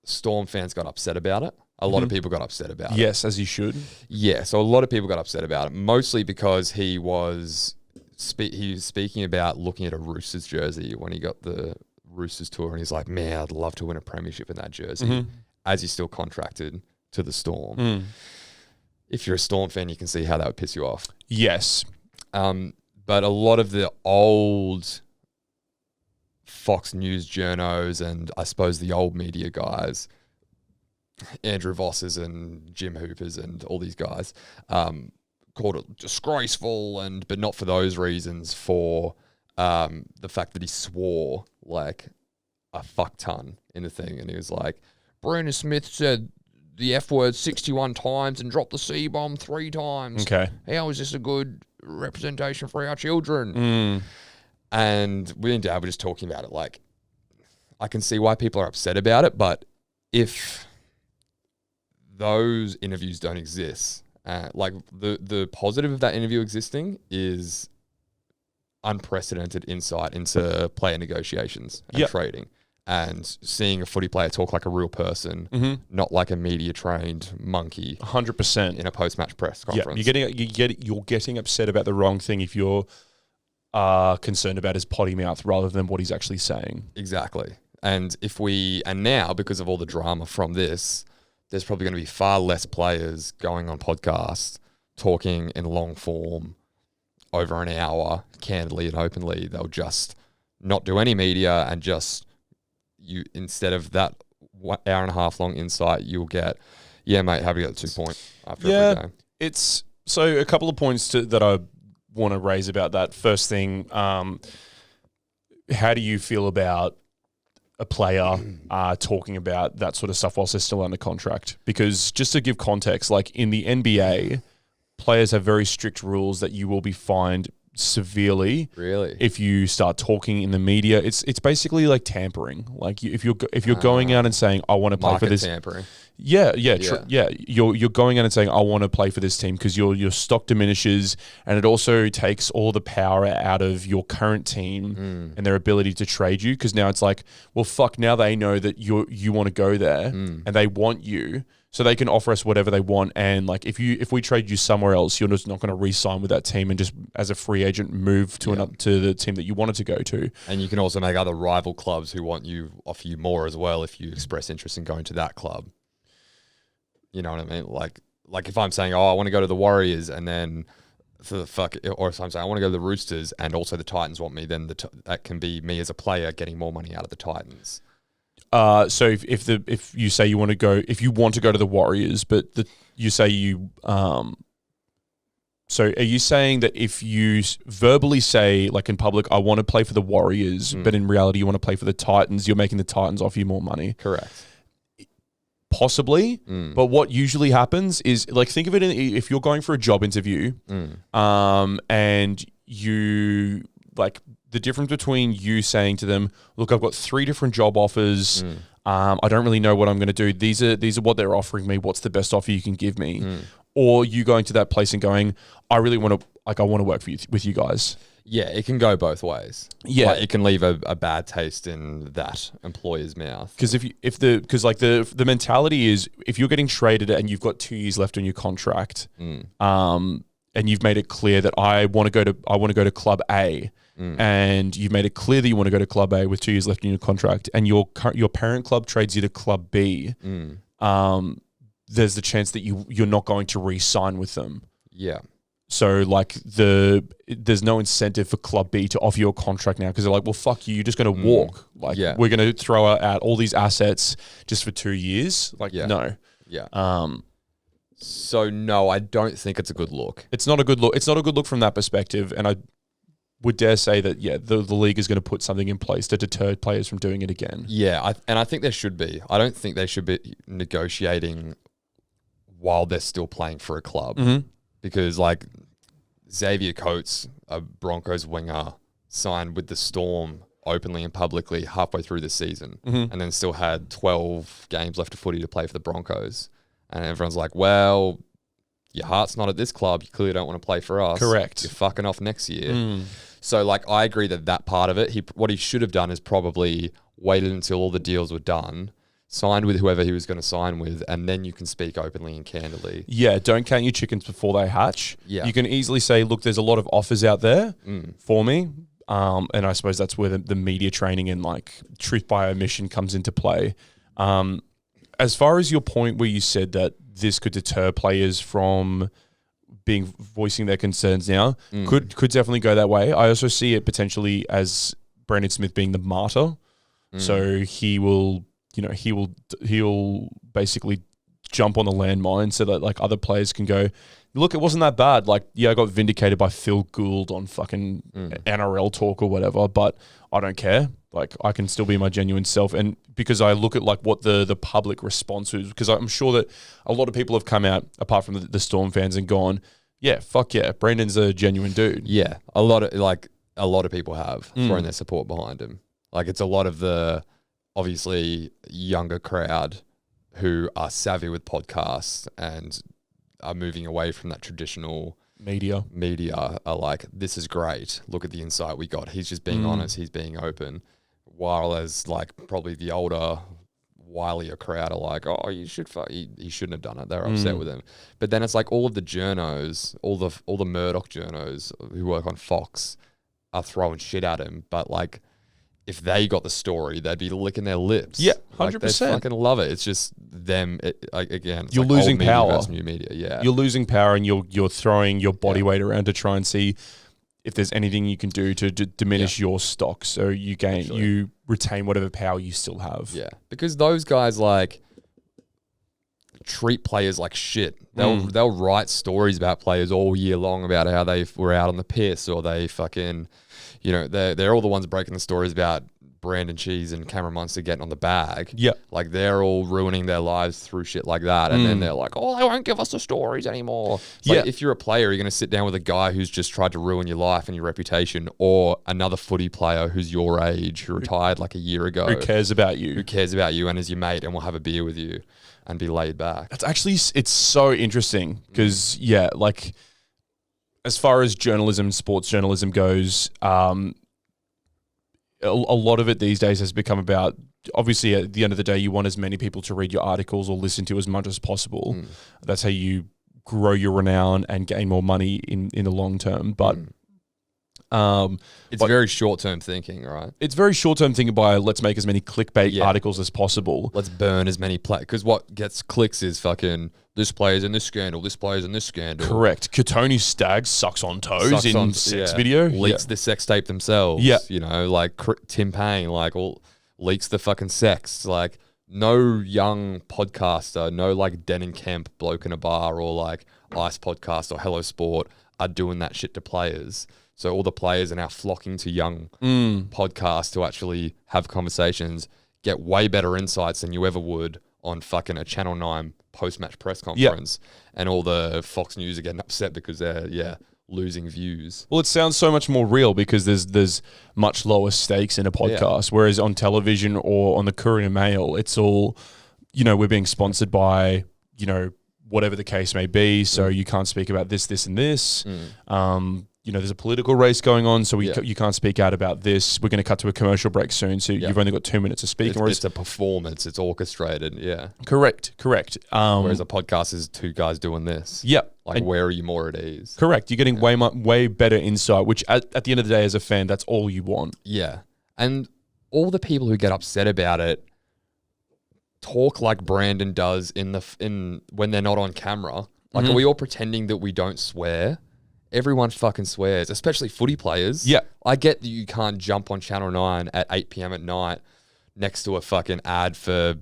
Storm fans got upset about it. A lot of people got upset about it. Yes, as you should. Yeah, so a lot of people got upset about it, mostly because he was speaking about looking at a Roosters jersey when he got the Roosters tour, and he's like, man, I'd love to win a premiership in that jersey, as he's still contracted to the Storm. If you're a Storm fan, you can see how that would piss you off. Yes. But a lot of the old Fox News journos and I suppose the old media guys, Andrew Vosses and Jim Hoopers and all these guys, called it disgraceful, but not for those reasons, for the fact that he swore like a fuck ton in the thing. And he was like, Brandon Smith said the F word 61 times and dropped the C-bomb 3 times. Okay. How is this a good representation for our children? And we and Dad were just talking about it. Like, I can see why people are upset about it, but if those interviews don't exist, like the positive of that interview existing is unprecedented insight into player negotiations and trading, and seeing a footy player talk like a real person, not like a media trained monkey. 100% in a post match press conference. You're getting upset about the wrong thing if you're concerned about his potty mouth rather than what he's actually saying. Exactly. And now because of all the drama from this, there's probably going to be far less players going on podcasts talking in long form over an hour, candidly and openly. They'll just not do any media, and just instead of that 1 hour and a half long insight, you'll get, yeah, mate, how do you get the 2 points after every game? It's so a couple of points that I want to raise about that. First thing, how do you feel about a player talking about that sort of stuff whilst they're still under contract? Because just to give context, like in the NBA, players have very strict rules that you will be fined severely. Really? If you start talking in the media, it's basically like tampering. Like if you're going out and saying, I want to play for this tampering. You're going out and saying, I want to play for this team, because your stock diminishes, and it also takes all the power out of your current team and their ability to trade you, because now it's like, well, fuck, now they know that you want to go there and they want you, so they can offer us whatever they want. And like if we trade you somewhere else, you're just not going to re-sign with that team and just as a free agent move to the team that you wanted to go to. And you can also make other rival clubs who offer you more as well if you express interest in going to that club. You know what I mean? Like if I'm saying, I want to go to the Warriors, and then or if I'm saying I want to go to the Roosters and also the Titans want me, then that can be me as a player getting more money out of the Titans. So if you say you want to go to the Warriors, but you say you so are you saying that if you verbally say, like in public, I want to play for the Warriors, but in reality you want to play for the Titans, you're making the Titans offer you more money? Correct. Possibly, but what usually happens is, like, think of it if you're going for a job interview, and you, like, the difference between you saying to them, look, I've got 3 different job offers, I don't really know what I'm going to do, these are what they're offering me, what's the best offer you can give me, or you going to that place and going, I really want to, work with you guys. Yeah, it can go both ways. Yeah, like, it can leave a bad taste in that employer's mouth. Because the mentality is, if you're getting traded and you've got 2 years left on your contract, and you've made it clear that I want to go to Club A, and you've made it clear that you want to go to Club A with 2 years left in your contract, and your parent club trades you to Club B, there's the chance that you're not going to re-sign with them. Yeah. So like there's no incentive for Club B to offer you a contract now because they're like, well, fuck you, you're just going to walk. Like we're going to throw out all these assets just for 2 years. Like no. Yeah. So no, I don't think it's a good look. It's not a good look. It's not a good look from that perspective, and I would dare say that the league is going to put something in place to deter players from doing it again. Yeah, and I think there should be. I don't think they should be negotiating while they're still playing for a club, because like Xavier Coates, a Broncos winger, signed with the Storm openly and publicly halfway through the season, and then still had 12 games left of footy to play for the Broncos. And everyone's like, well, your heart's not at this club. You clearly don't want to play for us. Correct. You're fucking off next year. So, like, I agree that part of it, what he should have done is probably waited until all the deals were done, signed with whoever he was going to sign with, and then you can speak openly and candidly. Yeah, don't count your chickens before they hatch. Yeah. You can easily say, look, there's a lot of offers out there for me. And I suppose that's where the media training and, like, truth by omission comes into play. As far as your point where you said that this could deter players from voicing their concerns now, could definitely go that way. I also see it potentially as Brandon Smith being the martyr. So he will basically jump on the landmine so that like other players can go, look, it wasn't that bad. Like, yeah, I got vindicated by Phil Gould on fucking NRL talk or whatever, but I don't care. Like, I can still be my genuine self. And because I look at like what the public response is, because I'm sure that a lot of people have come out, apart from the Storm fans, and gone, yeah, fuck yeah, Brandon's a genuine dude. Yeah, a lot of people have thrown their support behind him. Like, it's a lot of the obviously younger crowd who are savvy with podcasts and are moving away from that traditional media are like, this is great. Look at the insight we got. He's just being honest. He's being open. While as like probably the older, wilier crowd are like, oh, he shouldn't have done it. They're upset with him. But then it's like all of the journos, all the Murdoch journos who work on Fox are throwing shit at him. But like, if they got the story, they'd be licking their lips. Yeah, 100%. Like, they fucking love it. It's just them. Again, it's you're like losing old media power. versus new media. Yeah, you're losing power, and you're throwing your body weight around to try and see if there's anything you can do to diminish your stock, so you retain whatever power you still have. Yeah, because those guys like treat players like shit. They'll write stories about players all year long about how they were out on the piss, or they fucking, they're all the ones breaking the stories about Brandon Cheese and Cameron Munster getting on the bag. Yeah. Like, they're all ruining their lives through shit like that. And then they're like, oh, they won't give us the stories anymore. It's like, if you're a player, you're going to sit down with a guy who's just tried to ruin your life and your reputation, or another footy player who's your age, who retired like a year ago. Who cares about you and is your mate and will have a beer with you and be laid back. That's actually, it's so interesting because, like, as far as journalism, sports journalism goes, a lot of it these days has become about, obviously at the end of the day, you want as many people to read your articles or listen to as much as possible. That's how you grow your renown and gain more money in the long term. But it's very short-term thinking, right? It's very short-term thinking by let's make as many clickbait articles as possible. Let's burn as many because what gets clicks is fucking this player's in this scandal, this player's in this scandal. Correct. Katoni Staggs sucks on toes in sex video. Leaks the sex tape themselves. Yeah. Like Tim Payne, like leaks the fucking sex. Like, no young podcaster, no like Den Kemp bloke in a bar, or like Ice Podcast or Hello Sport are doing that shit to players. So all the players are now flocking to young podcasts to actually have conversations, get way better insights than you ever would on fucking a Channel 9 post-match press conference. And all the Fox News are getting upset because they're, losing views. Well, it sounds so much more real because there's much lower stakes in a podcast, whereas on television or on the Courier Mail, it's all, we're being sponsored by, whatever the case may be, so you can't speak about this, this, and this. there's a political race going on, so Yeah. you can't speak out about this. We're going to cut to a commercial break soon, so you've only got 2 minutes to speak. It's a performance. It's orchestrated. Yeah. Correct. Whereas a podcast is two guys doing this. Yep. Like, And- where are you more at ease? Correct. You're getting way better insight, which at the end of the day, as a fan, that's all you want. Yeah. And all the people who get upset about it talk like Brandon does in when they're not on camera. Like, are we all pretending that we don't swear? Everyone fucking swears, especially footy players. Yeah. I get that you can't jump on Channel 9 at 8 p.m. at night next to a fucking ad for,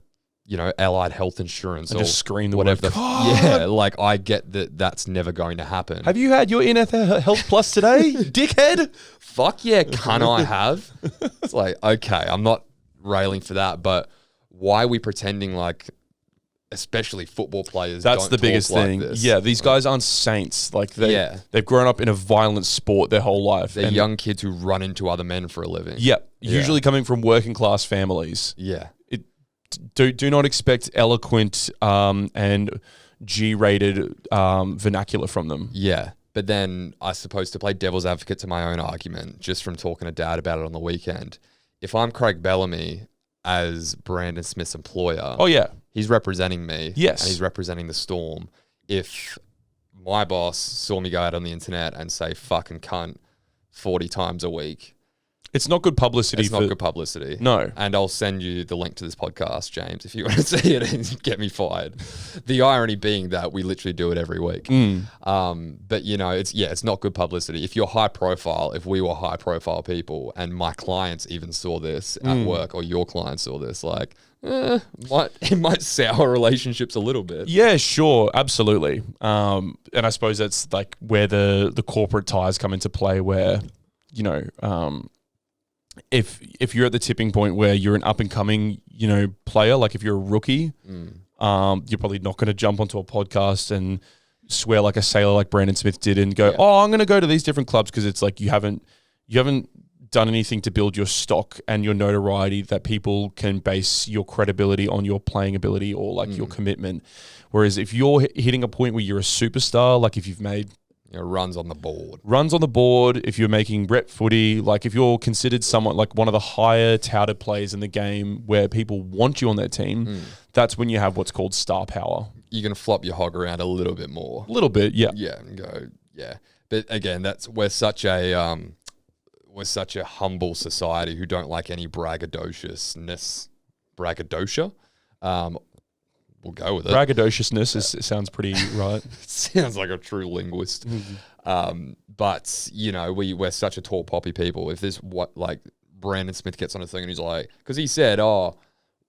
Allied Health Insurance And or just scream the whatever. word, "God!" Yeah, like, I get that that's never going to happen. Have you had your NFL Health Plus today, dickhead? Fuck yeah, can I have? It's like, okay, I'm not railing for that, but why are we pretending like, especially football players, That's don't the talk biggest like thing. this? Yeah, these guys aren't saints. Like they've grown up in a violent sport their whole life. They're And- young kids who run into other men for a living. Yep. Usually coming from working class families. Yeah. Do not expect eloquent and G-rated vernacular from them. Yeah. But then I suppose to play devil's advocate to my own argument, just from talking to Dad about it on the weekend, if I'm Craig Bellamy as Brandon Smith's employer, Oh yeah. he's representing me. Yes. And he's representing the Storm. If my boss saw me go out on the internet and say fucking cunt 40 times a week, It's not good publicity. it's not good publicity. No. And I'll send you the link to this podcast, James, if you want to see it and get me fired. The irony being that we literally do it every week. But it's not good publicity. If you're high profile, if we were high profile people and my clients even saw this at work, or your clients saw this, like, it might sour relationships a little bit. Yeah, sure, absolutely. And I suppose that's like where the corporate ties come into play, where if you're at the tipping point where you're an up and coming player, like if you're a rookie, you're probably not going to jump onto a podcast and swear like a sailor like Brandon Smith did and go, oh, I'm going to go to these different clubs, because it's like you haven't done anything to build your stock and your notoriety that people can base your credibility on your playing ability or like your commitment. Whereas if you're hitting a point where you're a superstar, like if you've made runs on the board, if you're making rep footy, like if you're considered somewhat like one of the higher touted players in the game where people want you on their team, that's when you have what's called star power. You can flop your hog around a little bit more. A little bit, yeah. Yeah, and go, yeah. But again, we're such a humble society who don't like any braggadociousness. Braggadocio? We'll go with it. Braggadociousness sounds pretty right. Sounds like a true linguist. But, we're such a tall poppy people. If Brandon Smith gets on a thing and he's like, because he said,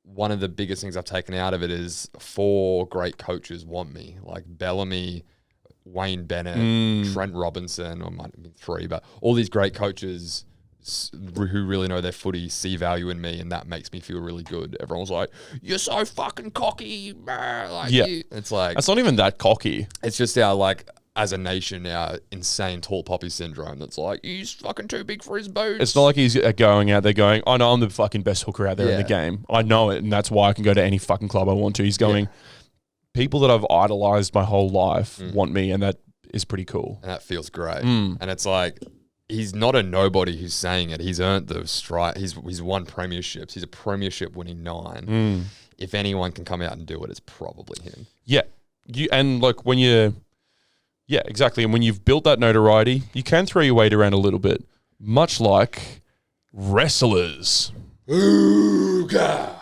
one of the biggest things I've taken out of it is 4 great coaches want me. Like Bellamy, Wayne Bennett, Trent Robinson, or might have been 3, but all these great coaches who really know their footy see value in me, and that makes me feel really good. Everyone's like, you're so fucking cocky. It's like, that's not even that cocky. It's just our, as a nation, our insane tall poppy syndrome that's like, he's fucking too big for his boots. It's not like he's going out there going, I know I'm the fucking best hooker out there in the game. I know it, and that's why I can go to any fucking club I want to. He's going, people that I've idolized my whole life want me, and that is pretty cool. And that feels great. And it's like, he's not a nobody who's saying it. He's earned the strike. He's won premierships. He's a premiership winning 9. If anyone can come out and do it, it's probably him. Yeah. Yeah, exactly. And when you've built that notoriety, you can throw your weight around a little bit, much like wrestlers. Ooga!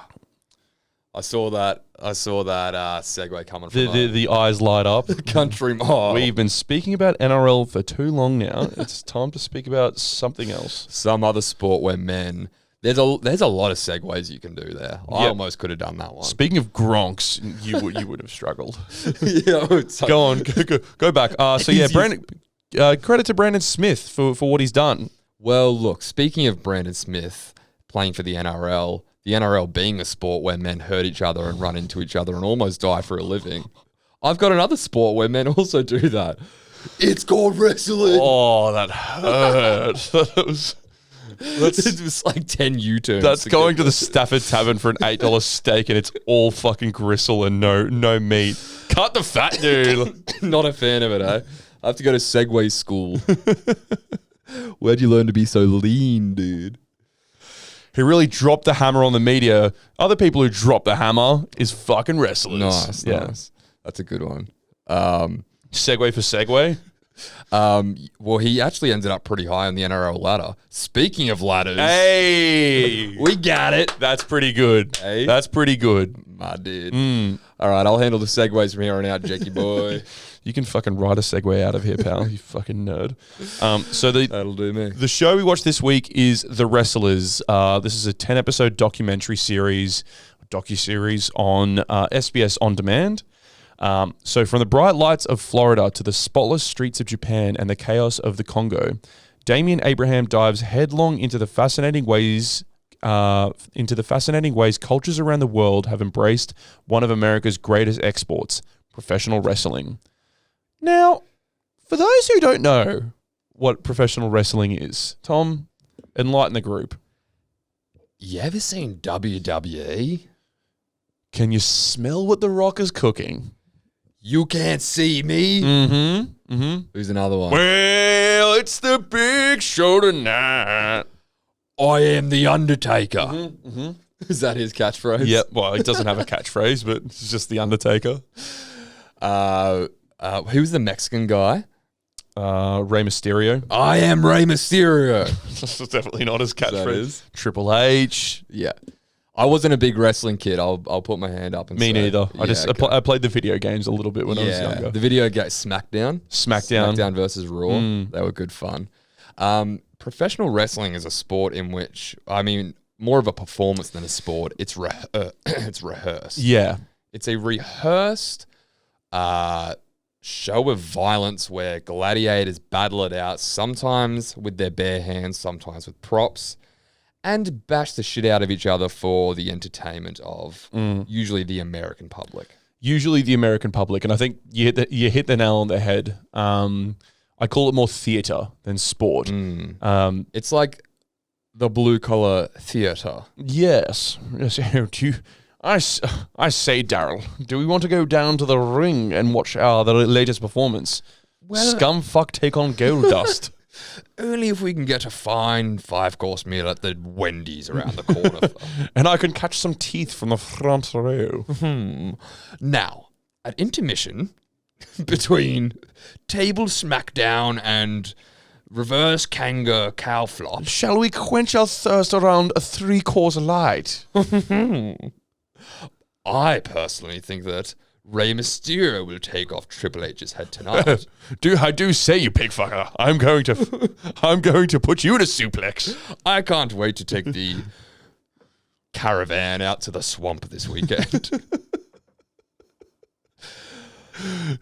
I saw that segue coming from The eyes light up. Country mile. We've been speaking about NRL for too long now. It's time to speak about something else. Some other sport where men. There's a lot of segues you can do there. I almost could have done that one. Speaking of Gronks, you would have struggled. Yeah, go on, go back. Brandon. Credit to Brandon Smith for what he's done. Well, look. Speaking of Brandon Smith playing for the NRL being a sport where men hurt each other and run into each other and almost die for a living, I've got another sport where men also do that. It's called wrestling. Oh, that hurt. It was like 10 U-turns. That's going to the Stafford Tavern for an $8 steak, and it's all fucking gristle and no meat. Cut the fat, dude. Not a fan of it, eh? I have to go to Segway school. Where'd you learn to be so lean, dude? Who really dropped the hammer on the media. Other people who dropped the hammer is fucking wrestlers. Nice. That's a good one. Segue for segue. Well, he actually ended up pretty high on the NRL ladder. Speaking of ladders, Hey, we got it. that's pretty good. Hey. That's pretty good. I did. All right, I'll handle the segues from here on out, Jackie boy. You can fucking ride a segue out of here, pal. You fucking nerd. So That'll do me. the show we watched this week is The Wrestlers. This is a 10-episode documentary docuseries on SBS On Demand. So from the bright lights of Florida to the spotless streets of Japan and the chaos of the Congo, Damien Abraham dives headlong into the fascinating ways cultures around the world have embraced one of America's greatest exports, professional wrestling. Now, for those who don't know what professional wrestling is, Tom, enlighten the group. You ever seen WWE? Can you smell what The Rock is cooking? You can't see me. Mm-hmm. Mm-hmm. Who's another one? Well, it's the big show tonight. I am the Undertaker. Mm-hmm. Is that his catchphrase? Yep. Well, it doesn't have a catchphrase, but it's just the Undertaker. Who's the Mexican guy? Rey Mysterio. I am Rey Mysterio. That's definitely not his That catchphrase. is. Triple H. Yeah. I wasn't a big wrestling kid. I'll put my hand up and Me say. neither. Yeah, I played the video games a little bit when I was younger. The video game SmackDown. SmackDown versus Raw. They were good fun. Professional wrestling is a sport in which, I mean, more of a performance than a sport. It's it's rehearsed. Yeah. It's a rehearsed show of violence where gladiators battle it out, sometimes with their bare hands, sometimes with props, and bash the shit out of each other for the entertainment of usually the American public. Usually the American public, and I think you hit the nail on the head. I call it more theatre than sport. It's like the blue collar theatre. Yes. I say, Daryl, do we want to go down to the ring and watch the latest performance? Scumfuck take on Goldust. Only if we can get a fine 5-course meal at the Wendy's around the corner. And I can catch some teeth from the front row. Now, at intermission, between table smackdown and reverse Kanga cow flop, Shall we quench our thirst around a 3-course light? I personally think that Rey Mysterio will take off Triple H's head tonight. I do say, you pig fucker, I'm going to put you in a suplex. I can't wait to take the caravan out to the swamp this weekend.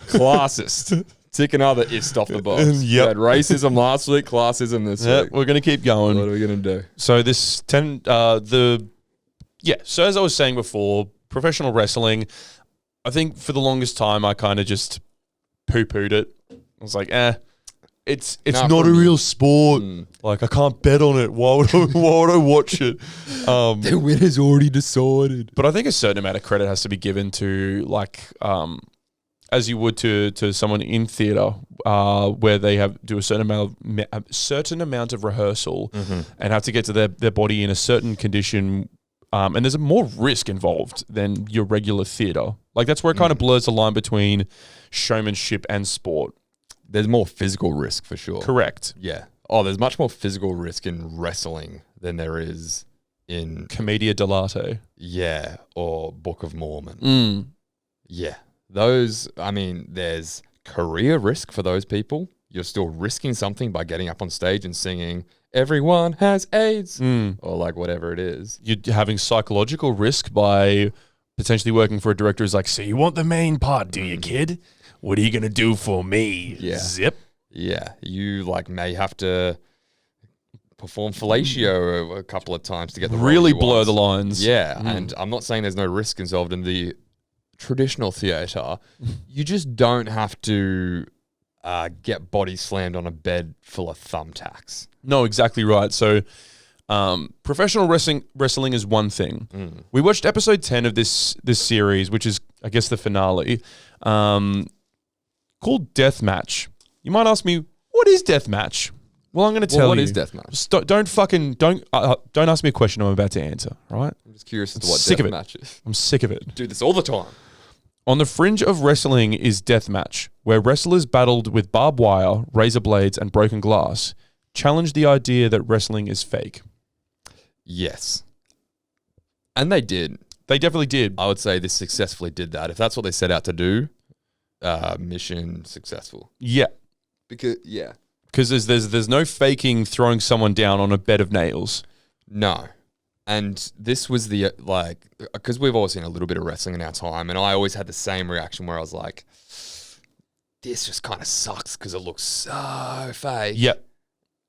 Classist. Tick another ist off the box. Yep. We had racism last week, classism this week. We're going to keep going. What are we going to do? So so as I was saying before, professional wrestling, I think for the longest time I kind of just poo-pooed it. I was like, it's not a real sport. Like, I can't bet on it. Why would I watch it? The winner's already decided. But I think a certain amount of credit has to be given to, like, as you would to someone in theatre, where they do a certain amount of rehearsal and have to get to their body in a certain condition. And there's more risk involved than your regular theatre. Like, that's where it kind of blurs the line between showmanship and sport. There's more physical risk for sure. Correct. Yeah. Oh, there's much more physical risk in wrestling than there is in Commedia dell'arte. Yeah, or Book of Mormon. Yeah. Those, I mean, there's career risk for those people. You're still risking something by getting up on stage and singing, "Everyone has AIDS," or like whatever it is. You're having psychological risk by potentially working for a director who's like, "So you want the main part, do you, kid? What are you going to do for me?" Yeah. Zip. Yeah. You like may have to perform fellatio a couple of times to get the role really you blur want. the lines. Yeah. And I'm not saying there's no risk involved in the traditional theatre. You just don't have to get body slammed on a bed full of thumbtacks. No, exactly right. So professional wrestling is one thing. We watched episode 10 of this series, which is, I guess, the finale, called Deathmatch. You might ask me, what is deathmatch? Well, I'm going to tell you. What is deathmatch? Don't ask me a question I'm about to answer, right? I'm just curious as to what sick of it. deathmatch is. I'm sick of it. Do this all the time. On the fringe of wrestling is deathmatch, where wrestlers battled with barbed wire, razor blades, and broken glass, challenge the idea that wrestling is fake. Yes. And they did. They definitely did. I would say this successfully did that. If that's what they set out to do, mission successful. Yeah. Because there's no faking throwing someone down on a bed of nails. No. And this was the, because we've all seen a little bit of wrestling in our time, and I always had the same reaction where I was like, this just kind of sucks because it looks so fake. Yep.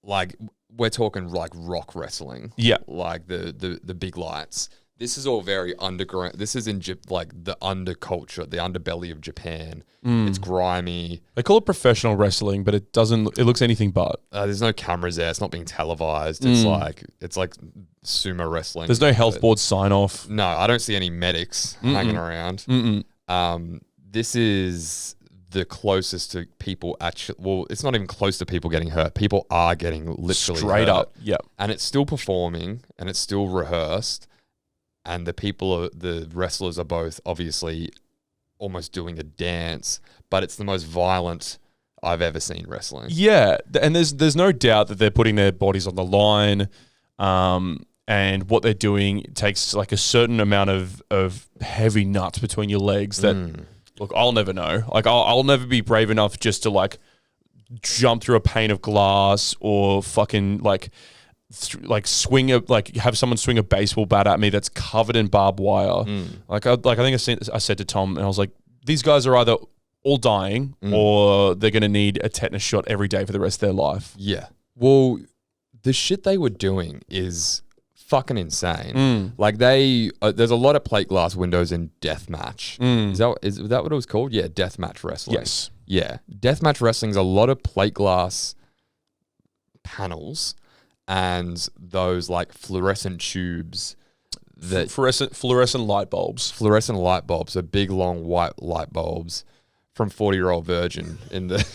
Like, we're talking like rock wrestling. Yeah. Like the big lights. This is all very underground. This is in like the underculture, the underbelly of Japan. It's grimy. They call it professional wrestling, but it looks anything but. There's no cameras there. It's not being televised. It's like sumo wrestling. There's no health board sign off. No, I don't see any medics hanging around. This is the closest to people actually. Well, it's not even close to people getting hurt. People are getting literally straight hurt. up. Yeah. And it's still performing and it's still rehearsed. And the wrestlers are both obviously almost doing a dance, but it's the most violent I've ever seen wrestling. Yeah, and there's no doubt that they're putting their bodies on the line, and what they're doing takes like a certain amount of heavy nuts between your legs that, look, I'll never know. Like, I'll never be brave enough just to like jump through a pane of glass or fucking have someone swing a baseball bat at me that's covered in barbed wire. I think I said to Tom, and I was like, these guys are either all dying or they're going to need a tetanus shot every day for the rest of their life. Yeah. Well, the shit they were doing is fucking insane. Like there's a lot of plate glass windows in deathmatch. Is that what it was called? Yeah, deathmatch wrestling. Yes. Yeah, deathmatch wrestling is a lot of plate glass panels. And those like fluorescent tubes that fluorescent light bulbs. Fluorescent light bulbs are big long white light bulbs from 40-Year-Old Virgin in the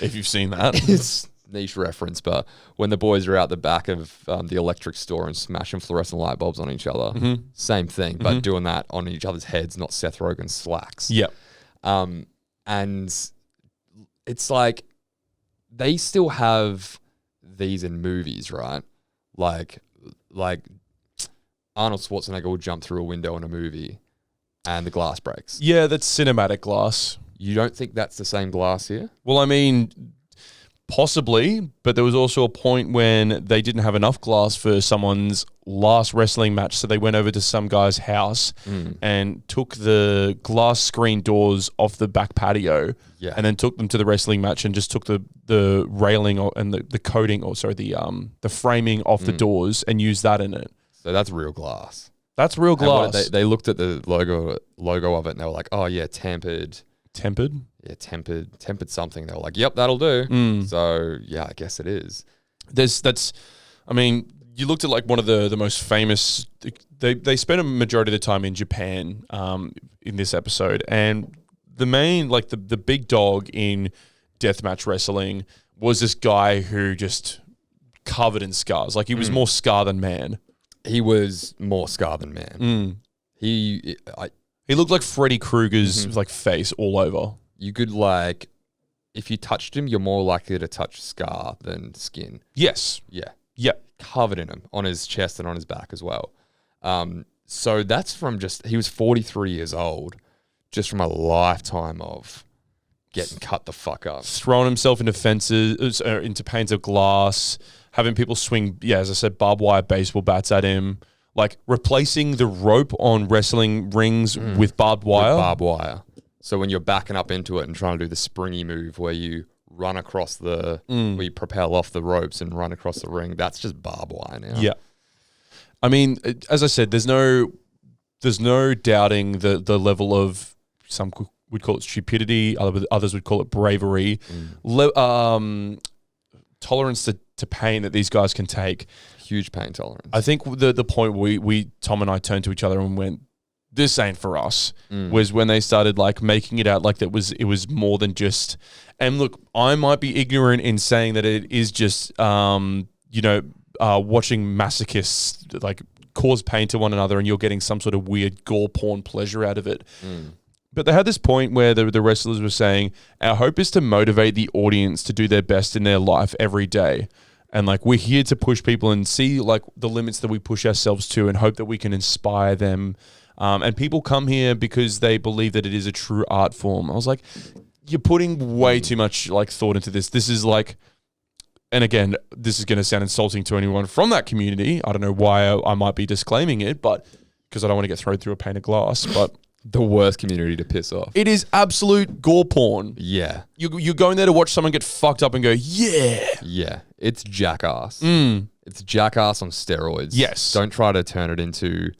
if you've seen that. It's niche reference, but when the boys are out the back of the electric store and smashing fluorescent light bulbs on each other, same thing, but doing that on each other's heads, not Seth Rogen's slacks. Yep. And it's like they still have these in movies, right? Like Arnold Schwarzenegger will jump through a window in a movie and the glass breaks. Yeah, that's cinematic glass. You don't think that's the same glass here? Well, I mean, possibly, but there was also a point when they didn't have enough glass for someone's last wrestling match, so they went over to some guy's house and took the glass screen doors off the back patio and then took them to the wrestling match and just took the railing and the coating, the framing off the doors and used that in it. So that's real glass. That's real glass. They looked at the logo of it and they were like, oh yeah, tempered? Yeah, tempered something. They were like, yep, that'll do. So yeah, I guess it is. You looked at like one of the most famous. They spent a majority of the time in Japan in this episode, and the main the big dog in deathmatch wrestling was this guy who just covered in scars. Like he was more scar than man. He was more scar than man. He looked like Freddy Krueger's face all over. You could if you touched him, you're more likely to touch scar than skin. Yes. Yeah. Yep. Covered in him on his chest and on his back as well. So that's from he was 43 years old, just from a lifetime of getting cut the fuck up. Throwing himself into fences, into panes of glass, having people swing, as I said, barbed wire baseball bats at him, like replacing the rope on wrestling rings with barbed wire. So when you're backing up into it and trying to do the springy move where you run across where you propel off the ropes and run across the ring, that's just barbed wire now. Yeah. I mean, as I said, there's no doubting the level of, some would call it stupidity, others would call it bravery, tolerance to pain that these guys can take. Huge pain tolerance. I think the point Tom and I turned to each other and went, this ain't for us, was when they started like making it out like it was more than just. And look, I might be ignorant in saying that it is just watching masochists like cause pain to one another, and you're getting some sort of weird gore porn pleasure out of it. But they had this point where the wrestlers were saying, our hope is to motivate the audience to do their best in their life every day. And like, we're here to push people and see like the limits that we push ourselves to and hope that we can inspire them. And people come here because they believe that it is a true art form. I was like, you're putting way too much like thought into this. This is like, and again, this is going to sound insulting to anyone from that community. I don't know why I might be disclaiming it, but because I don't want to get thrown through a pane of glass, but The worst community to piss off. it is absolute gore porn. Yeah. You're going there to watch someone get fucked up and go, yeah. Yeah. It's jackass. It's jackass on steroids. Yes. Don't try to turn it into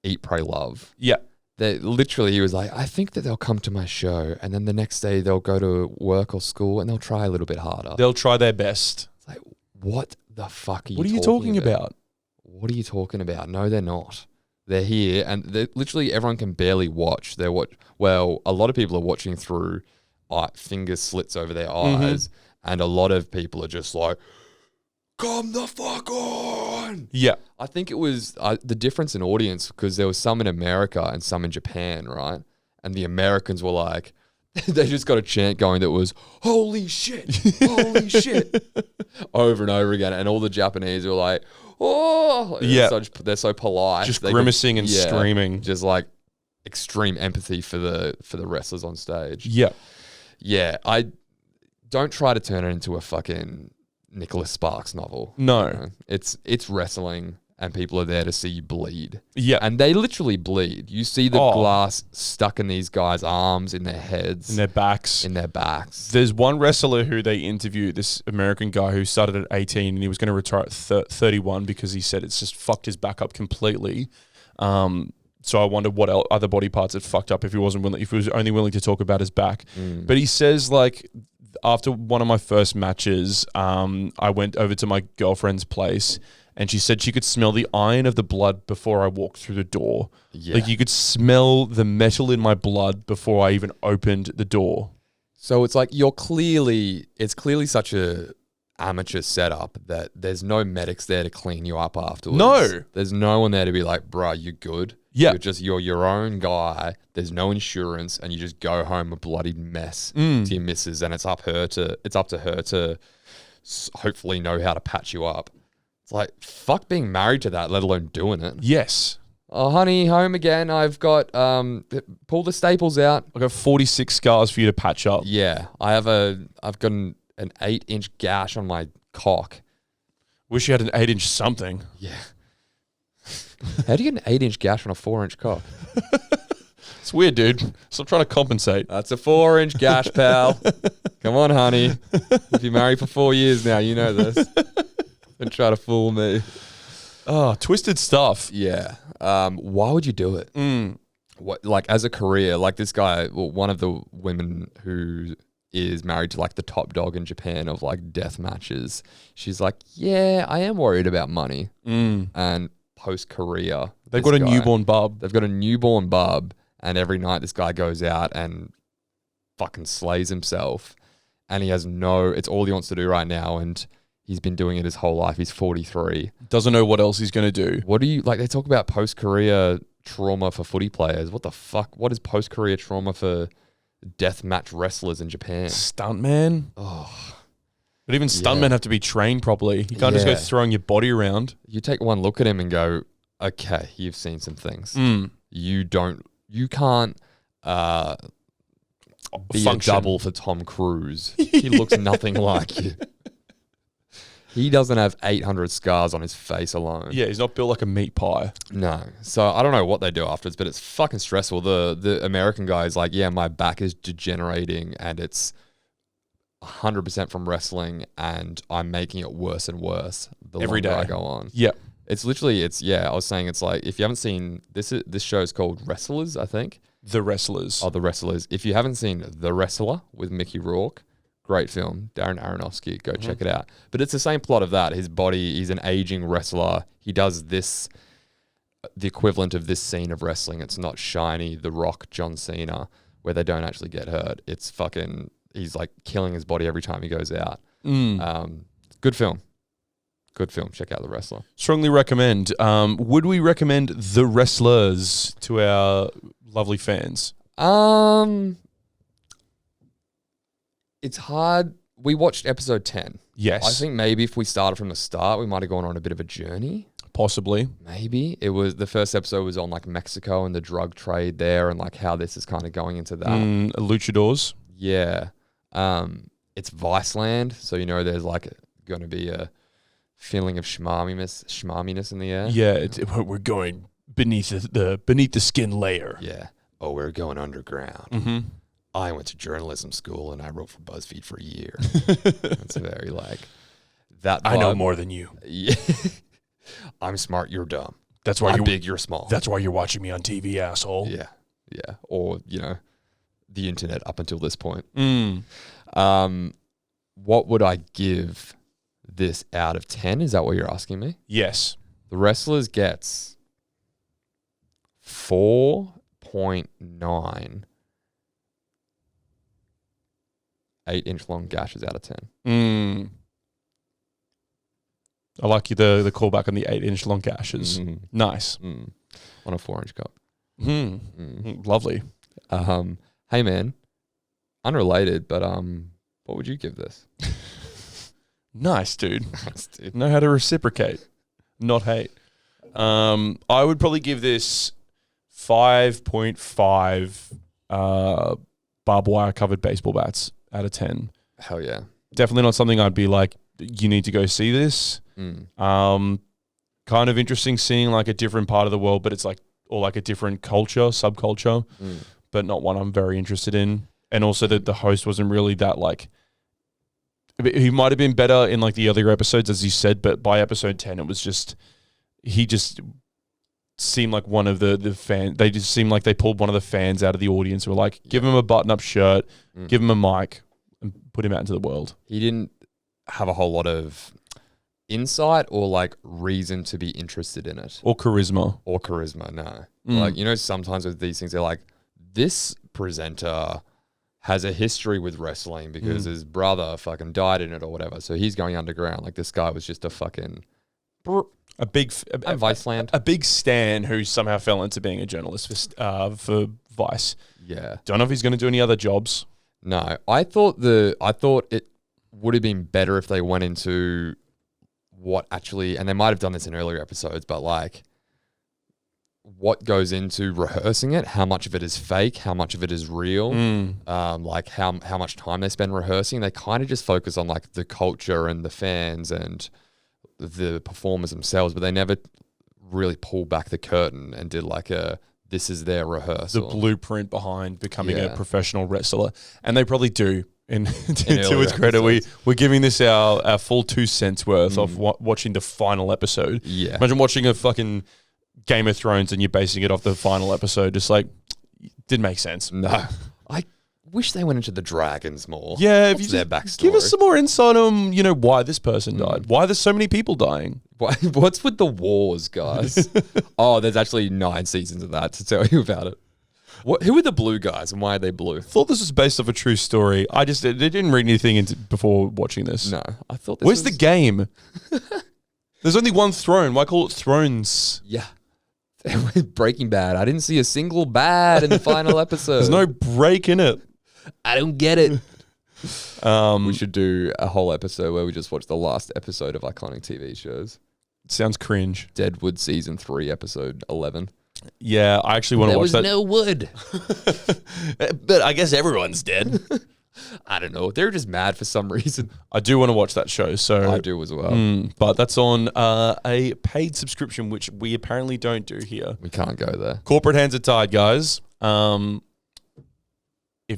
eat, pray, love. Yeah. Literally, he was like, I think that they'll come to my show and then the next day they'll go to work or school and they'll try a little bit harder. They'll try their best. It's like, what the fuck are you What are you talking about? What are you talking about? No, they're not. They're here, and literally everyone can barely watch. Well, a lot of people are watching through finger slits over their eyes, and a lot of people are just like, come the fuck on. Yeah. I think it was the difference in audience because there was some in America and some in Japan, right? And the Americans were like, they just got a chant going that was, holy shit, holy shit, over and over again. And all the Japanese were like, oh, yeah. They're so polite. Just grimacing and screaming. Just like extreme empathy for the wrestlers on stage. Yeah. Yeah. I don't try to turn it into a fucking Nicholas Sparks novel. No. You know? It's wrestling and people are there to see you bleed. Yeah. And they literally bleed. You see the glass stuck in these guys' arms, in their heads. In their backs. There's one wrestler who they interviewed, this American guy who started at 18 and he was going to retire at 31 because he said it's just fucked his back up completely. So I wondered what other body parts had fucked up if he was only willing to talk about his back. But he says like, after one of my first matches, I went over to my girlfriend's place and she said she could smell the iron of the blood before I walked through the door. Yeah. Like you could smell the metal in my blood before I even opened the door. So it's like it's clearly such a amateur setup that there's no medics there to clean you up afterwards. No. There's no one there to be like, bruh, you good? Yeah. You're your own guy. There's no insurance and you just go home a bloody mess to your missus and it's up to her to hopefully know how to patch you up. It's like, fuck being married to that, let alone doing it. Yes. Oh, honey, home again. I've got, pull the staples out. I've got 46 scars for you to patch up. Yeah. I've got an 8-inch gash on my cock. Wish you had an 8-inch something. Yeah. How do you get an 8-inch gash on a 4-inch cock? It's weird, dude. Stop trying to compensate. That's a 4-inch gash, pal. Come on, honey. If you're married for 4 years now, you know this. Don't try to fool me. Oh, twisted stuff. Yeah. Why would you do it? What, like as a career, like this guy, one of the women who is married to like the top dog in Japan of like death matches. She's like, yeah, I am worried about money. And post-career, they've got a newborn bub. They've got a newborn bub. And every night this guy goes out and fucking slays himself. And he has it's all he wants to do right now. And he's been doing it his whole life. He's 43. Doesn't know what else he's going to do. What do you, like, they talk about post-career trauma for footy players. What the fuck? What is post-career trauma for deathmatch wrestlers in Japan? Stuntman? Oh. But even stuntmen have to be trained properly. You can't just go throwing your body around. You take one look at him and go, okay, you've seen some things. You can't be function. A double for Tom Cruise. He looks nothing like you. He doesn't have 800 scars on his face alone. Yeah, he's not built like a meat pie. No. So I don't know what they do afterwards, but it's fucking stressful. The American guy is like, yeah, my back is degenerating and it's 100% from wrestling and I'm making it worse and worse the every longer day I go on. Yeah. It's literally, I was saying it's like, if you haven't seen, this show is called Wrestlers, I think. The Wrestlers. Oh, The Wrestlers. If you haven't seen The Wrestler with Mickey Rourke, great film. Darren Aronofsky, go check it out. But it's the same plot of that. His body, he's an aging wrestler. He does this the equivalent of this scene of wrestling. It's not shiny, The Rock, John Cena, where they don't actually get hurt. It's fucking, he's like killing his body every time he goes out. Good film. Good film. Check out The Wrestler. Strongly recommend. Would we recommend The Wrestlers to our lovely fans? It's hard. We watched episode 10. Yes. I think maybe if we started from the start, we might have gone on a bit of a journey. Possibly. Maybe. It was, the first episode was on like Mexico and the drug trade there and like how this is kind of going into that. Luchadors. Yeah. It's Viceland, so you know there's like going to be a feeling of schmarminess in the air. Yeah, we're going beneath the skin layer. Yeah. Oh, we're going underground. Mm-hmm. I went to journalism school and I wrote for BuzzFeed for a year. It's very like that vibe. I know more than you. Yeah. I'm smart, you're dumb. That's why I'm big, you're small. That's why you're watching me on TV, asshole. Yeah. Yeah. Or, you know, the internet up until this point. What would I give this out of 10? Is that what you're asking me? Yes. The Wrestlers gets 4.9 8-inch long gashes out of 10. I like the callback on the 8-inch long gashes. Nice. On a 4-inch cup. Lovely. Hey man, unrelated, but what would you give this? Nice, dude. Nice, dude. Know how to reciprocate, not hate. I would probably give this 5.5 barbed wire covered baseball bats out of 10. Hell yeah. Definitely not something I'd be like, you need to go see this. Kind of interesting seeing like a different part of the world, but it's like, or like a different culture, subculture, but not one I'm very interested in. And also that the host wasn't really that like, he might have been better in like the earlier episodes, as you said, but by episode 10, it was just, he just seemed like one of the fans. They just seemed like they pulled one of the fans out of the audience who were like, give him a button-up shirt, give him a mic, and put him out into the world. He didn't have a whole lot of insight or like reason to be interested in it. Or charisma. No. Like, you know, sometimes with these things, they're like, this presenter has a history with wrestling because his brother fucking died in it or whatever. So he's going underground. Like this guy was just a fucking... A big Viceland. A big stan who somehow fell into being a journalist for Vice. Yeah. Don't know if he's going to do any other jobs. No. I thought it would have been better if they went into what actually, and they might have done this in earlier episodes, but like what goes into rehearsing it, how much of it is fake, how much of it is real, like how much time they spend rehearsing. They kind of just focus on like the culture and the fans and the performers themselves, but they never really pulled back the curtain and did like this is their rehearsal. The blueprint behind becoming a professional wrestler. And they probably do. To its credit, we're giving this our full 2 cents worth of watching the final episode. Yeah. Imagine watching a fucking Game of Thrones and you're basing it off the final episode. Just like, didn't make sense. No. I wish they went into the dragons more. Yeah. What's their backstory? Give us some more insight on, you know, why this person died. Why there's so many people dying. What's with the wars, guys? Oh, there's actually 9 seasons of that to tell you about it. Who are the blue guys and why are they blue? Thought this was based off a true story. I didn't read anything before watching this. No, I thought this Where's the game? There's only one throne. Why call it Thrones? Yeah. Breaking Bad. I didn't see a single bad in the final episode. There's no break in it. I don't get it. We should do a whole episode where we just watch the last episode of iconic TV shows. Sounds cringe. Deadwood season 3, episode 11. Yeah, I actually want to watch that. There was no wood. But I guess everyone's dead. I don't know. They're just mad for some reason. I do want to watch that show. So I do as well. But that's on a paid subscription, which we apparently don't do here. We can't go there. Corporate hands are tied, guys. If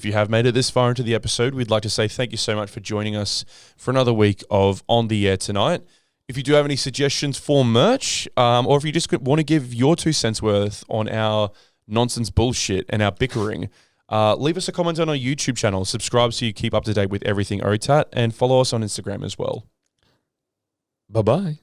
you have made it this far into the episode, we'd like to say thank you so much for joining us for another week of On The Air Tonight. If you do have any suggestions for merch, or if you just want to give your 2 cents worth on our nonsense bullshit and our bickering, leave us a comment on our YouTube channel, subscribe so you keep up to date with everything OTAT, and follow us on Instagram as well. Bye-bye.